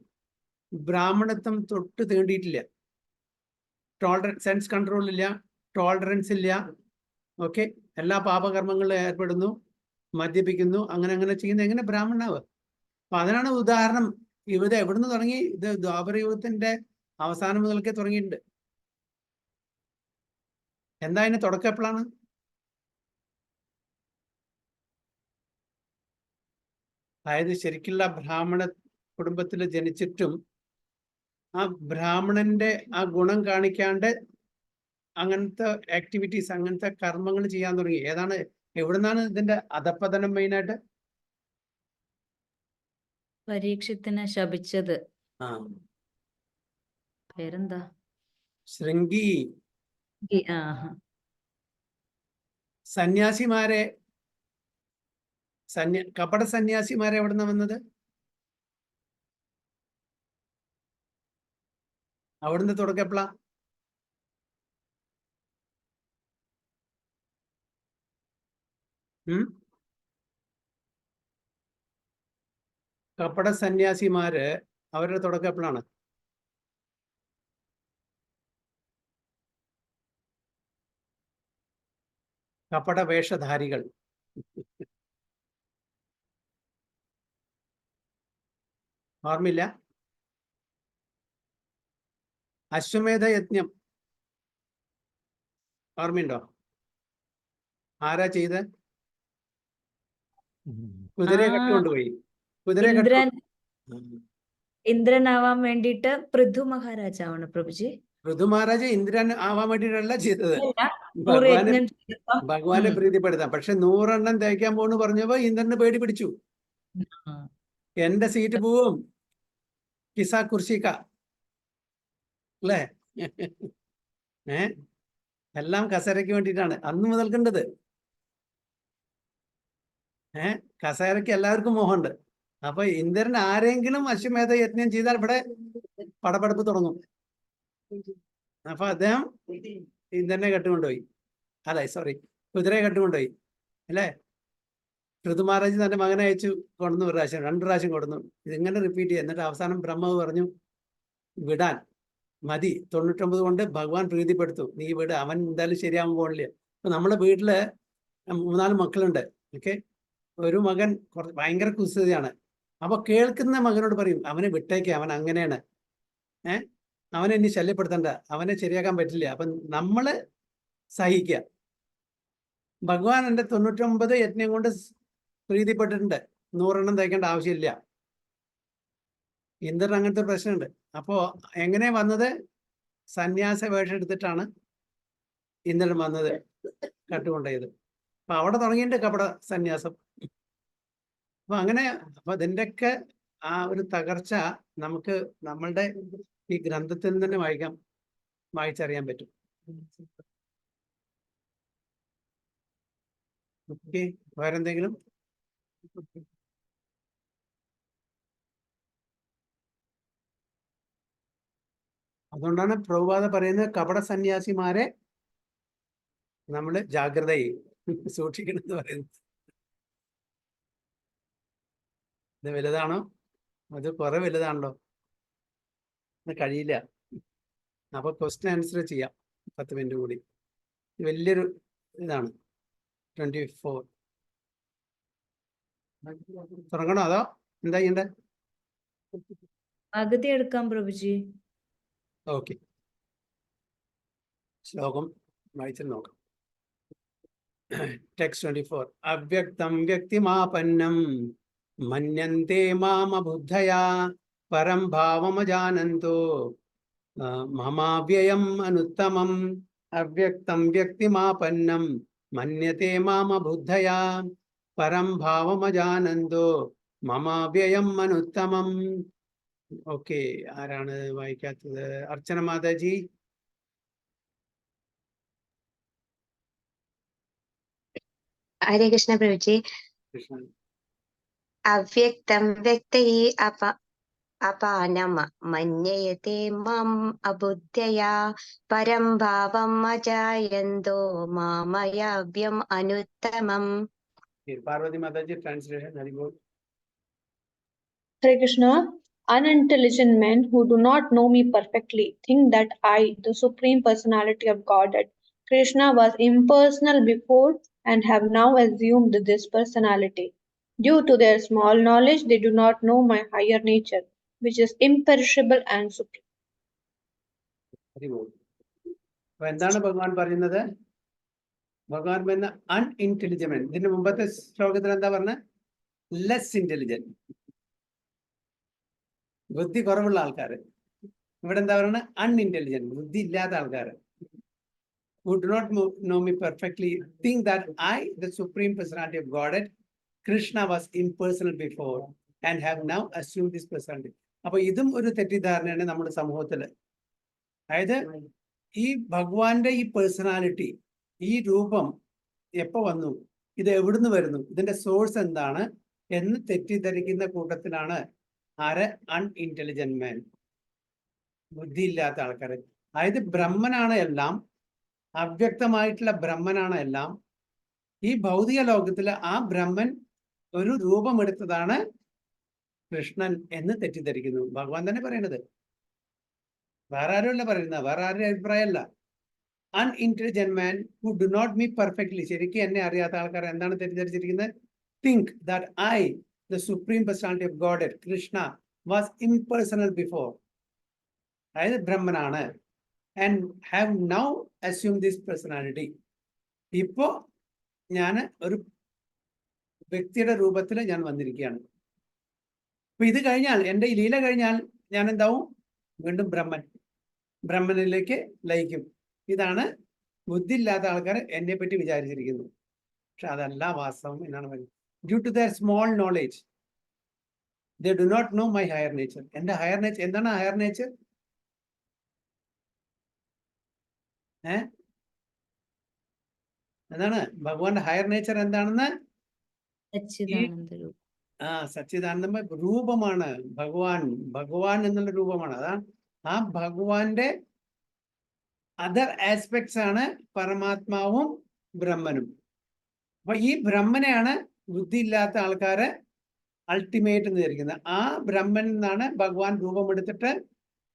ബ്രാഹ്മണത്വം തൊട്ട് തേണ്ടിയിട്ടില്ല, സെൻസ് കൺട്രോൾ ഇല്ല, ടോളറൻസ് ഇല്ല, ഓക്കെ, എല്ലാ പാപകർമ്മങ്ങളിലും ഏർപ്പെടുന്നു, മദ്യപിക്കുന്നു, അങ്ങനെ ചെയ്യുന്ന എങ്ങനെ ബ്രാഹ്മണനാവുക? അപ്പൊ അതിനാണ് ഉദാഹരണം. ഇത് എവിടുന്ന് തുടങ്ങി? ഇത് ദ്വാപര യുഗത്തിന്റെ അവസാനം മുതൽക്കേ തുടങ്ങിയിട്ടുണ്ട്. എന്താ അതിന് തുടക്കം എപ്പോഴാണ്? അതായത് ശരിക്കുള്ള ബ്രാഹ്മണ കുടുംബത്തിൽ ജനിച്ചിട്ടും ആ ബ്രാഹ്മണന്റെ ആ ഗുണം കാണിക്കാണ്ട് അങ്ങനത്തെ ആക്ടിവിറ്റീസ്, അങ്ങനത്തെ കർമ്മങ്ങൾ ചെയ്യാൻ തുടങ്ങി. എവിടുന്നാണ് ഇതിന്റെ അധപ്പതനം മെയിനായിട്ട്? പരീക്ഷത്തിനെ ശപിച്ചത്. പേരെന്താ? ശൃംഗി. ആഹാ. സന്യാസിമാരെ, കപട സന്യാസിമാരെ എവിടുന്ന വന്നത്? അവിടുന്ന് തുടക്കം എപ്പോഴാ? കപട സന്യാസിമാര് അവരുടെ തുടക്കം എപ്പോഴാണ്? കപട വേഷധാരികൾ. ഓർമ്മയില്ല? അശ്വമേധ യജ്ഞം ഓർമ്മയുണ്ടോ? ആരാ ചെയ്ത്? കുതിരയെ കട്ടുകൊണ്ടുപോയി. കുതിരയെ ഇന്ദ്രൻ കട്ടു ഇന്ദ്രനാവാൻ വേണ്ടിയിട്ട് പൃഥു മഹാരാജാവാണ് പ്രഭുജി. പൃഥു മഹാരാജ ഇന്ദ്രൻ ആവാൻ വേണ്ടിയിട്ടല്ല ചെയ്തത്, അല്ല, 100 ഭഗവാനെ യജ്ഞം ചെയ്തപ്പം, ഭഗവാനെ പ്രീതിപ്പെടുത്താം. പക്ഷെ 100 എണ്ണം തേക്കാൻ പോന്ന് പറഞ്ഞപ്പോ ഇന്ദ്രന് പേടി പിടിച്ചു. ആ, എന്റെ സീറ്റ് പോവും, കിസാ കുർശിക്ക അല്ലേ? എല്ലാം കസേരയ്ക്ക് വേണ്ടിയിട്ടാണ് അന്ന് മുതൽക്കേണ്ടത്. കസേരയ്ക്ക് എല്ലാവർക്കും മോഹമുണ്ട്. അപ്പൊ ഇന്ദ്രൻ ആരെങ്കിലും അശ്വമേധ യജ്ഞം ചെയ്താൽ ഇവിടെ പടപടപ്പ് തുടങ്ങും. അപ്പൊ അദ്ദേഹം ഇന്ദ്രനെ കെട്ടുകൊണ്ടുപോയി, അല്ലെ സോറി കുതിരയെ കെട്ടുകൊണ്ടുപോയി അല്ലേ? പൃഥു മഹാരാജ് തന്റെ മകനെ അയച്ചു കൊണ്ടുവന്നു, 1 പ്രാവശ്യം 2 പ്രാവശ്യം കൊടുന്നു. ഇതിങ്ങനെ റിപ്പീറ്റ് ചെയ്യുക. എന്നിട്ട് അവസാനം ബ്രഹ്മാവ് പറഞ്ഞു വിടാൻ, മതി, 99 കൊണ്ട് ഭഗവാൻ പ്രീതിപ്പെടുത്തു, നീ വിട്, അവൻ എന്തായാലും ശരിയാവാൻ പോകണില്ല. ഇപ്പൊ നമ്മുടെ വീട്ടില് 3-4 മക്കളുണ്ട്. ഓക്കെ, ഒരു മകൻ ഭയങ്കര കുസൃതിയാണ്. അപ്പൊ കേൾക്കുന്ന മകനോട് പറയും അവനെ വിട്ടേക്ക്, അവൻ അങ്ങനെയാണ്, അവനെ ഇനി ശല്യപ്പെടുത്തണ്ട, അവനെ ശരിയാക്കാൻ പറ്റില്ല. അപ്പൊ നമ്മള് സഹിക്കുക. ഭഗവാൻ എൻ്റെ 99 യജ്ഞം കൊണ്ട് പ്രീതിപ്പെട്ടിട്ടുണ്ട്, 100 എണ്ണം തയ്ക്കേണ്ട ആവശ്യമില്ല. ഇന്ദ്രൻ അങ്ങനത്തെ പ്രശ്നമുണ്ട്. അപ്പോ എങ്ങനെ വന്നത്? സന്യാസ വേഷം എടുത്തിട്ടാണ് ഇന്ദ്രൻ വന്നത്, കട്ടുകൊണ്ടത്. അപ്പൊ അവിടെ തുടങ്ങിയിട്ട് കപട സന്യാസം. അപ്പൊ അങ്ങനെ അപ്പൊ അതിൻ്റെയൊക്കെ ആ ഒരു തകർച്ച നമുക്ക് നമ്മളുടെ ഈ ഗ്രന്ഥത്തിൽ നിന്ന് തന്നെ വായിച്ചറിയാൻ പറ്റും. ഓക്കെ, വേറെന്തെങ്കിലും? അതുകൊണ്ടാണ് പ്രഭുപാദ പറയുന്നത് കപട സന്യാസിമാരെ നമ്മൾ ജാഗ്രത സൂക്ഷിക്കണം എന്ന് പറയുന്നത്. ഇത് വലുതാണോ? അത് കുറെ വലുതാണല്ലോ, അത് കഴിയില്ല. അപ്പൊ ക്വസ്റ്റ്യൻ ആൻസർ ചെയ്യാം 10 മിനിറ്റ് കൂടി. വലിയൊരു ഇതാണ് 24. തുടങ്ങണോ അതോ എന്താ ചെയ്യണ്ടേ? പകുതി എടുക്കാം പ്രഭുജി. ഓക്കെ, ശ്ലോകം വായിച്ചിട്ട് നോക്കാം. ടെക്സ്റ്റ് 24. അവ്യക്തം വ്യക്തിമാപന്നം മന്യന്തെ മാമബുദ്ധയാ പരം ഭാവമജാനന്തോ മമാവ്യയം അനുത്തമം. അവ്യക്തം വ്യക്തിമാപന്നം മന്യത്തെ മാമബുദ്ധയാ പരം ഭാവമജാനന്തോ മമാവ്യയം അനുത്തമം. ഓക്കെ, ആരാണ് വായിക്കാത്തത്? അർച്ചന മാതാജി. ഹരേ കൃഷ്ണ പ്രഭുജി. കൃഷ്ണൻ. അവ്യക്തം വ്യക്തൈ അപാനം മന്യയത്തെ മാം അബുദ്ധയാ പരം ഭാവം അജായന്തോ മാമയാവ്യം അനുത്തമം. Parvati Mataji translation. Haribol. Hare Krishna. Unintelligent men who do not know me perfectly think that I, the Supreme Personality of Godhead, Krishna, was impersonal before and have now assumed this personality. Due to their small knowledge, they do not know my higher nature, which is imperishable and supreme. ഹരിബോൾ. അപ്പൊ എന്താണ് ഭഗവാൻ പറയുന്നത്? ഭഗവാൻ പറയുന്ന അൺഇന്റലിജന്റ്. ഇതിന്റെ മുമ്പത്തെ ശ്ലോകത്തിൽ എന്താ പറഞ്ഞ? ലെസ് ഇന്റലിജന്റ്, ബുദ്ധി കുറവുള്ള ആൾക്കാർ. ഇവിടെ എന്താ പറയുന്നത്? അൺഇന്റലിജന്റ്, ബുദ്ധി ഇല്ലാത്ത ആൾക്കാർ. who do not know me perfectly think that I, the Supreme Personality of Godhead, Krishna, was impersonal before and have now assumed this personality. അപ്പൊ ഇതും ഒരു തെറ്റിദ്ധാരണയാണ് നമ്മുടെ സമൂഹത്തില്. അതായത് ഈ ഭഗവാന്റെ ഈ പേഴ്സണാലിറ്റി, ഈ രൂപം എപ്പോ വന്നു, ഇത് എവിടുന്ന് വരുന്നു, ഇതിന്റെ സോഴ്സ് എന്താണ് എന്ന് തെറ്റിദ്ധരിക്കുന്ന കൂട്ടത്തിലാണ് ആര്? അൺഇന്റലിജന്റ് മാൻ, ബുദ്ധിയില്ലാത്ത ആൾക്കാർ. അതായത് ബ്രഹ്മനാണ് എല്ലാം, അവ്യക്തമായിട്ടുള്ള ബ്രഹ്മനാണ് എല്ലാം. ഈ ഭൗതിക ലോകത്തില് ആ ബ്രഹ്മൻ ഒരു രൂപമെടുത്തതാണ് കൃഷ്ണൻ എന്ന് തെറ്റിദ്ധരിക്കുന്നു. ഭഗവാൻ തന്നെ പറയണത്, വേറെ ആരുമല്ല പറയുന്നത്, വേറെ ആരുടെ അഭിപ്രായമല്ല. Unintelligent man who do not me perfectly, ശരിക്കും എന്നെ അറിയാത്ത ആൾക്കാർ എന്താണ് തെറ്റിദ്ധരിച്ചിരിക്കുന്നത്? Think that I, the Supreme Personality of Godhead, Krishna, was impersonal before. അതായത് ബ്രഹ്മനാണ്. And have now assumed this personality. ഇപ്പോ ഞാൻ ഒരു വ്യക്തിയുടെ രൂപത്തിൽ ഞാൻ വന്നിരിക്കുകയാണ്. അപ്പൊ ഇത് കഴിഞ്ഞാൽ, എൻ്റെ ഈ ലീല കഴിഞ്ഞാൽ ഞാൻ എന്താവും? വീണ്ടും ബ്രഹ്മനിലേക്ക് ലയിക്കും. ഇതാണ് ബുദ്ധി ഇല്ലാത്ത ആൾക്കാർ എന്നെ പറ്റി വിചാരിച്ചിരിക്കുന്നത്. പക്ഷെ അതല്ല വാസ്തവം എന്നാണ് പറയുന്നത്. Due to their small knowledge they do not know my higher nature. എൻ്റെ ഹയർ നേച്ചർ എന്താണ്? ഹയർ നേച്ചർ എന്താണ്? ഭഗവാന്റെ ഹയർ നേച്ചർ എന്താണെന്ന്? സച്ചിദാനന്ദ രൂപമാണ് ഭഗവാൻ എന്നുള്ള രൂപമാണ്. അതാണ് ആ ഭഗവാന്റെ അതർ ആസ്പെക്ട്സ് ആണ് പരമാത്മാവും ബ്രഹ്മനും. അപ്പൊ ഈ ബ്രഹ്മനെയാണ് ബുദ്ധി ഇല്ലാത്ത ആൾക്കാര് അൾട്ടിമേറ്റ് എന്ന് വിചാരിക്കുന്നത്. ആ ബ്രഹ്മൻ നിന്നാണ് ഭഗവാൻ രൂപമെടുത്തിട്ട്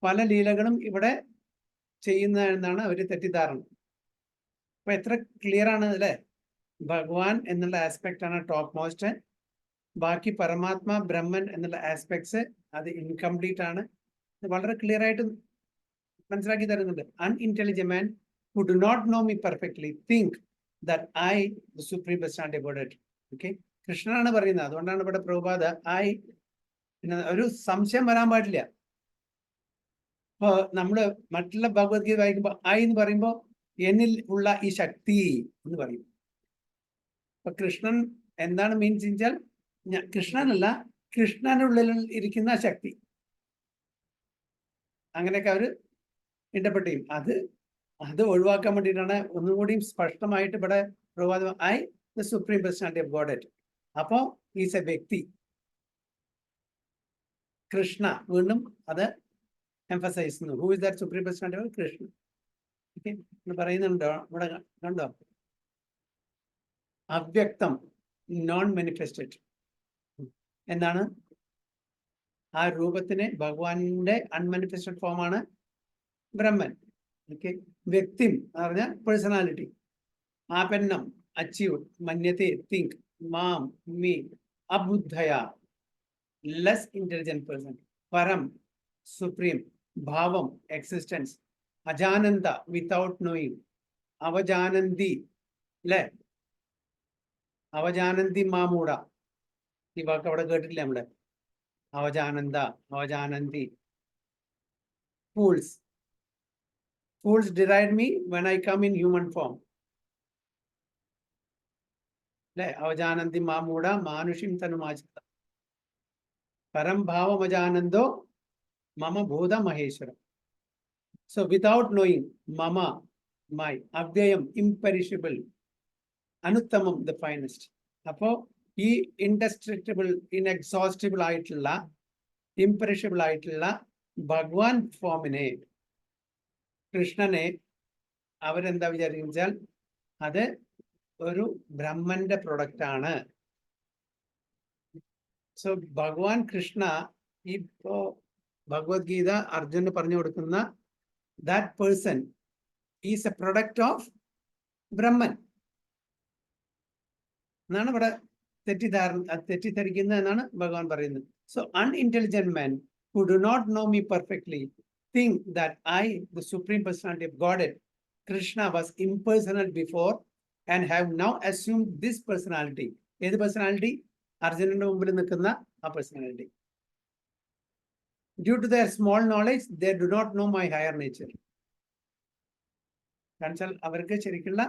പല ലീലകളും ഇവിടെ ചെയ്യുന്നതെന്നാണ് അവര് തെറ്റിദ്ധാരണ. അപ്പൊ എത്ര ക്ലിയർ ആണ് അല്ലെ? ഭഗവാൻ എന്നുള്ള ആസ്പെക്ട് ആണ് ടോപ്പ് മോസ്റ്റ്. ബാക്കി പരമാത്മാ ബ്രഹ്മൻ എന്നുള്ള ആസ്പെക്ട്സ് അത് ഇൻകംപ്ലീറ്റ് ആണ്. വളരെ ക്ലിയർ ആയിട്ട് മനസ്സിലാക്കി തരുന്നുണ്ട്. Unintelligent man who do not know me perfectly think that I the supreme personality of god. Okay, കൃഷ്ണനാണ് പറയുന്നത്. അതുകൊണ്ടാണ് ഇവിടെ പ്രഭുപാദ പിന്നെ ഒരു സംശയം വരാൻ പാടില്ല. ഇപ്പൊ നമ്മള് മറ്റുള്ള ഭഗവത്ഗീത വായിക്കുമ്പോ എന്ന് പറയുമ്പോ എന്നിൽ ഉള്ള ഈ ശക്തി എന്ന് പറയും. അപ്പൊ കൃഷ്ണൻ എന്താണ് മീൻസ് വെച്ചാൽ കൃഷ്ണനല്ല, കൃഷ്ണനുള്ളിൽ ഇരിക്കുന്ന ശക്തി. അങ്ങനെയൊക്കെ അവര് ഇന്റർപ്രറ്റ് ചെയ്യും. അത് ഒഴിവാക്കാൻ വേണ്ടിയിട്ടാണ് ഒന്നും കൂടി സ്പഷ്ടമായിട്ട് ഇവിടെ Prabhupada the supreme personality of God. അപ്പോ ഈസ് എ വ്യക്തി. കൃഷ്ണ വീണ്ടും അത് എംഫസൈസ് ചെയ്യുന്നു. Who is that supreme personality of Krishna? Okay, പറയുന്നുണ്ടോ ഇവിടെ? കണ്ടോ? അവ്യക്തം, നോൺ മാനിഫെസ്റ്റഡ് എന്നാണ് ആ രൂപത്തിന്. ഭഗവാന്റെ അൺമാനിഫെസ്റ്റഡ് ഫോമാണ് ബ്രഹ്മൻ. ഓക്കെ, വ്യക്തി എന്ന് പറഞ്ഞാൽ പേഴ്സണാലിറ്റി. ആപന്നം, അച്ചീവ്, മന്യത്തെ, തിങ്ക്, മാം, മീ, അബുദ്ധയ, ലെസ് ഇന്റലിജന്റ് പേഴ്സൺ. പരം, സുപ്രീം. ഭാവം, എക്സിസ്റ്റൻസ്. അജാനന്ദ, വിത്തൗട്ട് നോയിങ്. അവജാനന്തി അല്ലെ? അവജാനന്തി മാമൂട. ഈ വാക്ക് അവിടെ കേട്ടിട്ടില്ല നമ്മുടെ? അവജാനന്ദ, അവജാനന്തി. Fools. Fools deride me when I come in human form. അവജാനന്തി മാമൂട മാനുഷിം തനുമാചിത പരം ഭാവമജാനന്ദോ മമ ഭൂത Maheshwaram. So without knowing mama, my, അവ്യയം, imperishable, അനുത്തമം, the finest. അപ്പോ ഈ ഇൻഡസ്ട്രക്റ്റബിൾ, ഇൻഎക്സോസ്റ്റിബിൾ ആയിട്ടുള്ള, ഇംപെരിഷബിൾ ആയിട്ടുള്ള ഭഗവാൻ ഫോമിനെ, കൃഷ്ണനെ അവരെന്താ വിചാരിച്ചാൽ അത് ഒരു ബ്രഹ്മന്റെ പ്രൊഡക്റ്റ് ആണ്. സോ ഭഗവാൻ കൃഷ്ണ ഇപ്പോ ഭഗവത്ഗീത അർജുന് പറഞ്ഞു കൊടുക്കുന്ന that person is a product of Brahman എന്നാണ് ഇവിടെ തെറ്റിദ്ധരിക്കുന്നത് എന്നാണ് ഭഗവാൻ പറയുന്നത്. So unintelligent man who do not know me perfectly think that I, the Supreme Personality of Godhead, Krishna, was impersonal before and have now assumed this personality. ഏത് personality? അർജുനന്റെ മുമ്പിൽ നിൽക്കുന്ന ആ personality. Due to their small knowledge, they do not know my higher nature. കാരണം അവർക്ക് ശരിക്കുള്ള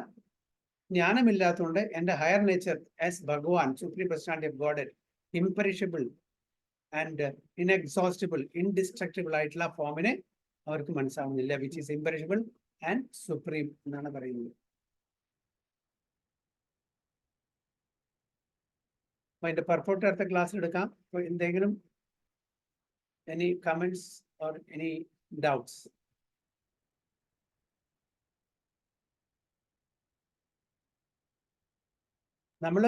ജ്ഞാനമില്ലാത്തതുകൊണ്ട് എൻ്റെ higher nature as Bhagavan, supreme personality of god, imperishable and inexhaustible, indestructible ആയിട്ടുള്ള ഫോമിനെ അവർക്ക് മനസ്സിലാവുന്നില്ല. Which is imperishable and supreme എന്നാണ് പറയുന്നത്. അപ്പൊ അതിന്റെ പർപ്പോർട്ട് അടുത്ത ക്ലാസ്സിൽ എടുക്കാം. അപ്പൊ എന്തെങ്കിലും any comments or any doubts? നമ്മൾ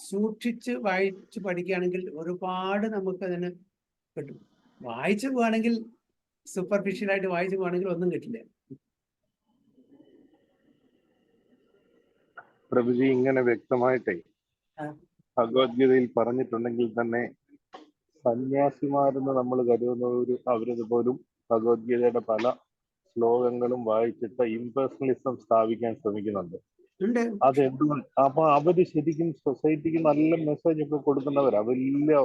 സൂക്ഷിച്ച് വായിച്ച് പഠിക്കുകയാണെങ്കിൽ ഒരുപാട് നമുക്ക് അതിന് കിട്ടും. വായിച്ചു പോവാണെങ്കിൽ, സൂപ്പർഫിഷ്യൽ ആയിട്ട് വായിച്ചു പോവാണെങ്കിൽ ഒന്നും കിട്ടില്ല. പ്രഭുജി ഇങ്ങനെ വ്യക്തമായിട്ടേ ഭഗവത്ഗീതയിൽ പറഞ്ഞിട്ടുണ്ടെങ്കിൽ തന്നെ സന്യാസിമാരെന്ന് നമ്മൾ കരുതുന്നവര് അവരത് പോലും ഭഗവത്ഗീതയുടെ പല ശ്ലോകങ്ങളും വായിച്ചിട്ട് ഇംപേഴ്സണലിസം സ്ഥാപിക്കാൻ ശ്രമിക്കുന്നുണ്ട്. ഉണ്ട്. അത് എന്തുകൊണ്ട്? അപ്പൊ അവര് ശരിക്കും സൊസൈറ്റിക്ക് നല്ല മെസ്സേജ് ഒക്കെ കൊടുക്കുന്നവരാ. വലിയ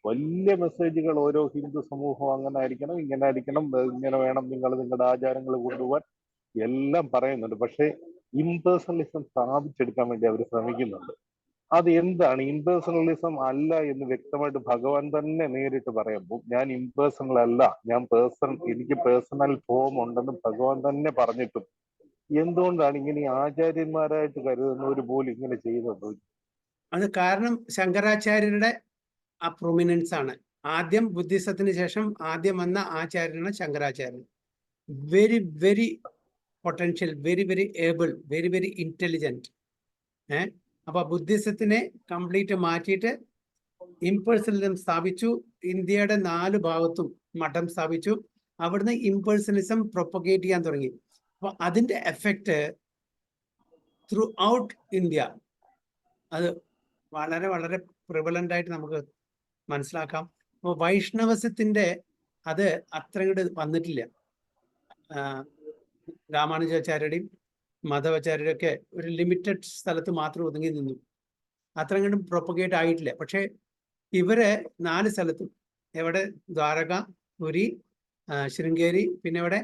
വലിയ മെസ്സേജുകൾ ഓരോ ഹിന്ദു സമൂഹം അങ്ങനെ ആയിരിക്കണം, ഇങ്ങനെ ആയിരിക്കണം, ഇങ്ങനെ വേണം, നിങ്ങൾ നിങ്ങളുടെ ആചാരങ്ങൾ കൊണ്ടുപോകാൻ എല്ലാം പറയുന്നുണ്ട്. പക്ഷേ ഇംപേഴ്സണലിസം സ്ഥാപിച്ചെടുക്കാൻ വേണ്ടി അവർ ശ്രമിക്കുന്നുണ്ട്. അത് എന്താണ് ഇംപേഴ്സണലിസം അല്ല എന്ന് വ്യക്തമായിട്ട് ഭഗവാൻ തന്നെ നേരിട്ട് പറയുമ്പോൾ, ഞാൻ ഇംപേഴ്സണൽ അല്ല, ഞാൻ എനിക്ക് പേഴ്സണൽ ഫോം ഉണ്ടെന്ന് ഭഗവാൻ തന്നെ പറഞ്ഞിട്ടും എന്തുകൊണ്ടാണ് ഇങ്ങനെ ഈ ആചാര്യന്മാരായിട്ട് കരുതുന്നവർ പോലും ഇങ്ങനെ ചെയ്യുന്നത്? അത് കാരണം ശങ്കരാചാര്യരുടെ ആ പ്രൊമിനൻസ് ആണ്. ആദ്യം ബുദ്ധിസത്തിന് ശേഷം ആദ്യം വന്ന ആചാര്യനാണ് Shankaracharya. Very very potential, very very able, very very intelligent. അപ്പൊ ബുദ്ധിസത്തിനെ കംപ്ലീറ്റ് മാറ്റിയിട്ട് ഇംപേഴ്സണലിസം സ്ഥാപിച്ചു. ഇന്ത്യയുടെ 4 ഭാഗത്തും മഠം സ്ഥാപിച്ചു. അവിടുന്ന് ഇംപേഴ്സണലിസം പ്രൊപ്പഗേറ്റ് ചെയ്യാൻ തുടങ്ങി. അപ്പൊ അതിന്റെ എഫക്റ്റ് ത്രൂ ഔട്ട് ഇന്ത്യ അത് വളരെ വളരെ പ്രിവലന്റ് ആയിട്ട് നമുക്ക് മനസ്സിലാക്കാം. അപ്പോൾ വൈഷ്ണവസത്തിന്റെ അത് അത്ര കൂടെ വന്നിട്ടില്ല. രാമാനുജാചാര്യരുടെയും മാധവാചാര്യരുടെ ഒക്കെ ഒരു ലിമിറ്റഡ് സ്ഥലത്ത് മാത്രം ഒതുങ്ങി നിന്നു, അത്ര കണ്ടും പ്രൊപ്പഗേറ്റ് ആയിട്ടില്ല. പക്ഷെ ഇവരെ 4 സ്ഥലത്തും, എവിടെ? ദ്വാരക, പുരി, ശൃംഗേരി, പിന്നെ ഇവിടെ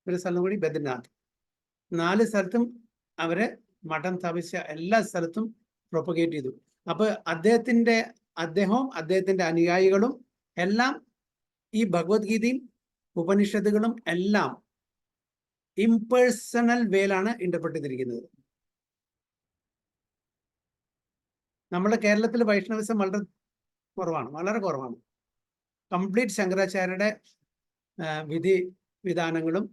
ഒരു സ്ഥലം കൂടി ബദ്രിനാഥ്, 4 സ്ഥലത്തും അവരെ മഠം സ്ഥാപിച്ച എല്ലാ സ്ഥലത്തും പ്രൊപ്പഗേറ്റ് ചെയ്തു. അപ്പൊ അദ്ദേഹവും അദ്ദേഹത്തിന്റെ അനുയായികളും എല്ലാം ഈ ഭഗവത്ഗീതയും ഉപനിഷത്തുകളും എല്ലാം ഇംപേഴ്സണൽ വേയിലാണ് ഇന്റർപ്രറ്റ് ചെയ്തിരിക്കുന്നത്. നമ്മുടെ കേരളത്തിൽ വൈഷ്ണവിസം വളരെ കുറവാണ്, വളരെ കുറവാണ്. കംപ്ലീറ്റ് ശങ്കരാചാര്യരുടെ വിധി വിധാനങ്ങളും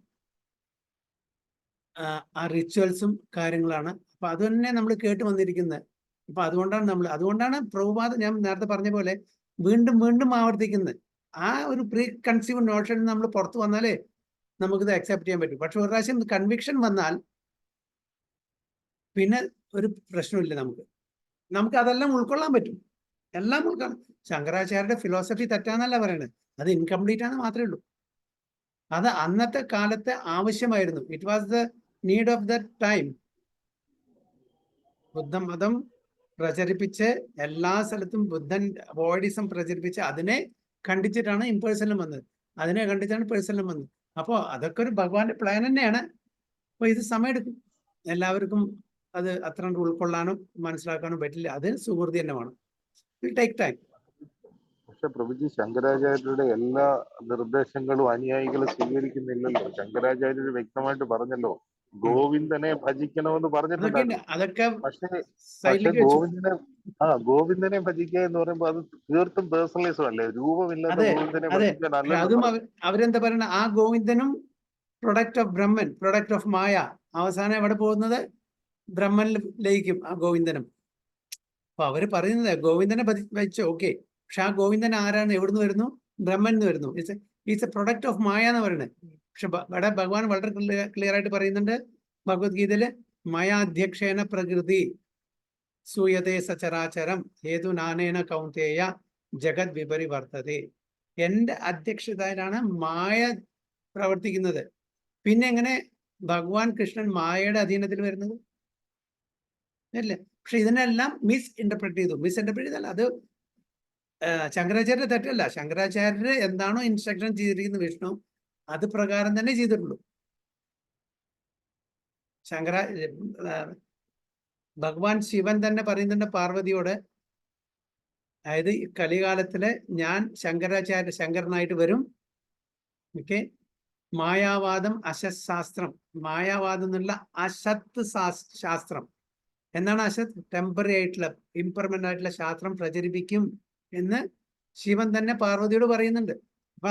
ആ റിച്വൽസും കാര്യങ്ങളാണ്. അപ്പൊ അത് തന്നെ നമ്മൾ കേട്ട് വന്നിരിക്കുന്നത്. അപ്പൊ അതുകൊണ്ടാണ് പ്രഭുപാദ, ഞാൻ നേരത്തെ പറഞ്ഞ പോലെ, വീണ്ടും വീണ്ടും ആവർത്തിക്കുന്നത്. ആ ഒരു പ്രീ കൺസീവ് നോഷൻ നമ്മൾ പുറത്തു വന്നാലേ നമുക്കിത് അക്സെപ്റ്റ് ചെയ്യാൻ പറ്റും. പക്ഷെ ഒരു പ്രാവശ്യം കൺവിക്ഷൻ വന്നാൽ പിന്നെ ഒരു പ്രശ്നമില്ല. നമുക്ക് അതെല്ലാം ഉൾക്കൊള്ളാൻ പറ്റും, എല്ലാം ഉൾക്കൊള്ളാം. ശങ്കരാചാര്യരുടെ ഫിലോസഫി തെറ്റാന്നല്ല പറയുന്നത്, അത് ഇൻകംപ്ലീറ്റ് ആണെന്ന് മാത്രമേ ഉള്ളൂ. അത് അന്നത്തെ കാലത്തെ ആവശ്യമായിരുന്നു. It was the need of the time. ബുദ്ധമതം പ്രചരിപ്പിച്ച് എല്ലാ സ്ഥലത്തും ബുദ്ധൻ ബോഡിസം പ്രചരിപ്പിച്ച് അതിനെ ഖണ്ഡിച്ചിട്ടാണ് ഇംപേഴ്സണലും വന്നത്, അതിനെ ഖണ്ഡിച്ചാണ് പേഴ്സണലും വന്നത്. അപ്പോൾ അതൊക്കെ ഒരു ഭഗവാന്റെ പ്ലാൻ തന്നെയാണ്. അപ്പോൾ ഇത് സമയമെടുക്കും, എല്ലാവർക്കും അത് അത്ര ഉൾക്കൊള്ളാനും മനസ്സിലാക്കാനും പറ്റില്ല. അത് സുഹൃത്തി തന്നെ വേണം. It take time. പക്ഷെ പ്രഭുജി, ശങ്കരാചാര്യരുടെ എല്ലാ നിർദ്ദേശങ്ങളും അനുയായികൾ സ്വീകരിക്കുന്നില്ലല്ലോ. ശങ്കരാചാര്യർ വ്യക്തമായിട്ട് പറഞ്ഞല്ലോ, ഗോവിന്ദനെ ഭജിക്കണമെന്ന് പറഞ്ഞിട്ടുണ്ടായിരുന്നു. അതൊക്കെ പക്ഷെ ഗോവിന്ദനെ ഭജിക്കുക എന്ന് പറയുമ്പോൾ അത് തീർത്തും പേഴ്സണലിസം അല്ലേ? രൂപമില്ലാത്ത ഗോവിന്ദനെ ഭജിക്കാനല്ല. അതും അവരെന്താ പറയുന്നത്, ആ ഗോവിന്ദനും product of Brahman, product of maya. അവസാനം എവിടെ പോകുന്നത്? ബ്രഹ്മനിൽ ലയിക്കും ആ ഗോവിന്ദനും. അപ്പൊ അവര് പറയുന്നത് ഗോവിന്ദനെ ഭജിച്ചു, ഓക്കെ, പക്ഷെ ആ ഗോവിന്ദൻ ആരാണ്? എവിടുന്ന് വരുന്നു? ബ്രഹ്മൻ എന്ന് വരുന്നു. ഇറ്റ്സ് എ പ്രൊഡക്റ്റ് ഓഫ് മായ എന്ന് പറയുന്നത്. പക്ഷെ ഇവിടെ ഭഗവാൻ വളരെ ക്ലിയർ ആയിട്ട് പറയുന്നുണ്ട് ഭഗവത്ഗീതയില്, മയാധ്യക്ഷേന പ്രകൃതി സൂയതേ സചരാചരം ഹേതു നാനേന കൗന്തേയ ജഗത് വിപരിവർത്തതേ. എന്റെ അധ്യക്ഷതയിലാണ് മായ പ്രവർത്തിക്കുന്നത്. പിന്നെ എങ്ങനെ ഭഗവാൻ കൃഷ്ണൻ മായയുടെ അധീനത്തിൽ വരുന്നത്? അല്ലേ? പക്ഷെ ഇതിനെല്ലാം മിസ് ഇന്റർപ്രറ്റ് ചെയ്തല്ല. അത് ശങ്കരാചാര്യ തെറ്റല്ല. ശങ്കരാചാര്യര് എന്താണോ ഇൻസ്ട്രക്ഷൻ ചെയ്തിരിക്കുന്നത് വിഷ്ണു, അത് പ്രകാരം തന്നെ ചെയ്തിട്ടുള്ളൂ. ഭഗവാൻ ശിവൻ തന്നെ പറയുന്നുണ്ട് പാർവതിയോട്, അതായത് കലികാലത്തില് ഞാൻ ശങ്കരനായിട്ട് വരും. ഓക്കെ, മായാവാദം അസത് ശാസ്ത്രം, മായാവാദം എന്നുള്ള അസത്ത് ശാസ്ത്രം. എന്നാണ് അസത്? ടെമ്പററി ആയിട്ടുള്ള ഇംപെർമനന്റ് ആയിട്ടുള്ള ശാസ്ത്രം പ്രചരിപ്പിക്കും എന്ന് ശിവൻ തന്നെ പാർവതിയോട് പറയുന്നുണ്ട്. അപ്പൊ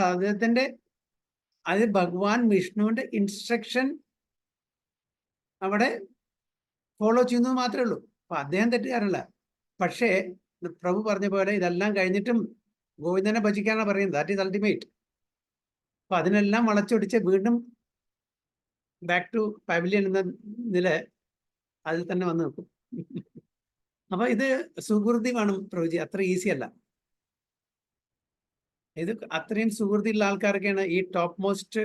അത് ഭഗവാൻ വിഷ്ണുവിന്റെ ഇൻസ്ട്രക്ഷൻ അവിടെ ഫോളോ ചെയ്യുന്നത് മാത്രമേ ഉള്ളൂ. അപ്പൊ അദ്ദേഹം തെറ്റുകാരല്ല. പക്ഷേ പ്രഭു പറഞ്ഞ പോലെ ഇതെല്ലാം കഴിഞ്ഞിട്ടും ഗോവിന്ദനെ ഭജിക്കാനാണ് പറയുന്നത്. That is ultimate. അപ്പൊ അതിനെല്ലാം വളച്ചൊടിച്ച് വീണ്ടും ബാക്ക് ടു പവലിയൻ എന്ന നില അതിൽ തന്നെ വന്ന് നിൽക്കും. അപ്പൊ ഇത് സുഹൃതി വേണം പ്രഭുജി, അത്ര ഈസി അല്ല. ഇത് അത്രയും സുഹൃത്തിയുള്ള ആൾക്കാരൊക്കെയാണ് ഈ ടോപ്പ് മോസ്റ്റ്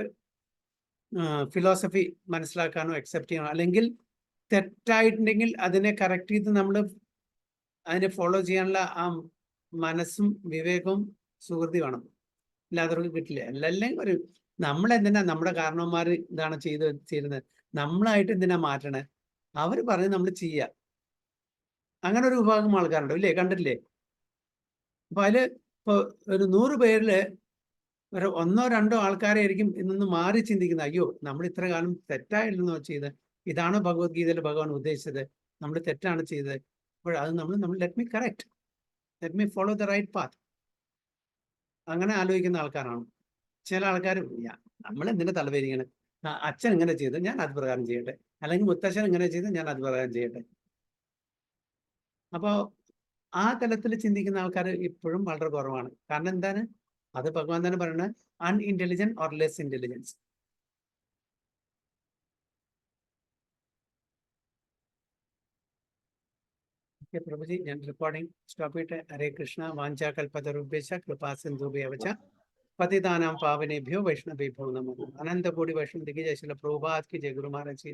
ഫിലോസഫി മനസ്സിലാക്കാനോ അക്സെപ്റ്റ് ചെയ്യാനോ. അല്ലെങ്കിൽ തെറ്റായിട്ടുണ്ടെങ്കിൽ അതിനെ കറക്റ്റ് ചെയ്ത് നമ്മൾ അതിനെ ഫോളോ ചെയ്യാനുള്ള ആ മനസ്സും വിവേകവും സുഹൃത്തി വേണം. ഇല്ലാത്തവർക്ക് കിട്ടില്ല. അല്ലെങ്കിൽ ഒരു നമ്മളെന്തിനാ നമ്മുടെ കാരണവന്മാർ ഇതാണ് ചെയ്യുന്നത്, നമ്മളായിട്ട് എന്തിനാ മാറ്റണേ? അവർ പറഞ്ഞ് നമ്മൾ ചെയ്യുക. അങ്ങനെ ഒരു വിഭാഗം ആൾക്കാരുണ്ടോ ഇല്ലേ? കണ്ടിട്ടില്ലേ? അപ്പൊ അതില് ഇപ്പൊ ഒരു 100 പേരില് ഒരു 1-2 ആൾക്കാരായിരിക്കും ഇന്നൊന്ന് മാറി ചിന്തിക്കുന്നത്. അയ്യോ, നമ്മൾ ഇത്ര കാലം തെറ്റായിരുന്നു ചെയ്ത്, ഇതാണോ ഭഗവത്ഗീതയിൽ ഭഗവാൻ ഉദ്ദേശിച്ചത്, നമ്മൾ തെറ്റാണ് ചെയ്തത്. അപ്പോൾ അത് നമ്മൾ let me correct, let me follow the right path. അങ്ങനെ ആലോചിക്കുന്ന ആൾക്കാരാണ് ചില ആൾക്കാർ. നമ്മൾ എന്തിനാ തലവേരിക്കണം? അച്ഛൻ ഇങ്ങനെ ചെയ്ത് ഞാൻ അത് പ്രകാരം ചെയ്യട്ടെ, അല്ലെങ്കിൽ മുത്തച്ഛൻ ഇങ്ങനെ ചെയ്ത് ഞാൻ അത് പ്രകാരം ചെയ്യട്ടെ. അപ്പോൾ ആ തലത്തിൽ ചിന്തിക്കുന്ന ആൾക്കാർ ഇപ്പോഴും വളരെ കുറവാണ്. കാരണം എന്താണ്? അത് ഭഗവാൻ തന്നെ പറയുന്നത് അൺഇന്റലിജന്റ് ഓർ ലെസ് ഇന്റലിജൻസ്. പ്രഭുജി, ഞാൻ റെക്കോർഡിംഗ് സ്റ്റോപ്പ് ചെയ്തിട്ട്. ഹരേ കൃഷ്ണ. വാഞ്ചാ കൽപതരുഭ്യശ്ച കൃപാ സിന്ധുഭ്യവ ച പതിതാനാം പാവനേഭ്യോ വൈഷ്ണവേഭ്യോ നമോ. അനന്തകോടി വൈഷ്ണവ ദിഗ്ഗജ ശില പ്രഭുപാദ് കി ജയ. ഗുരു മഹാരാജ്.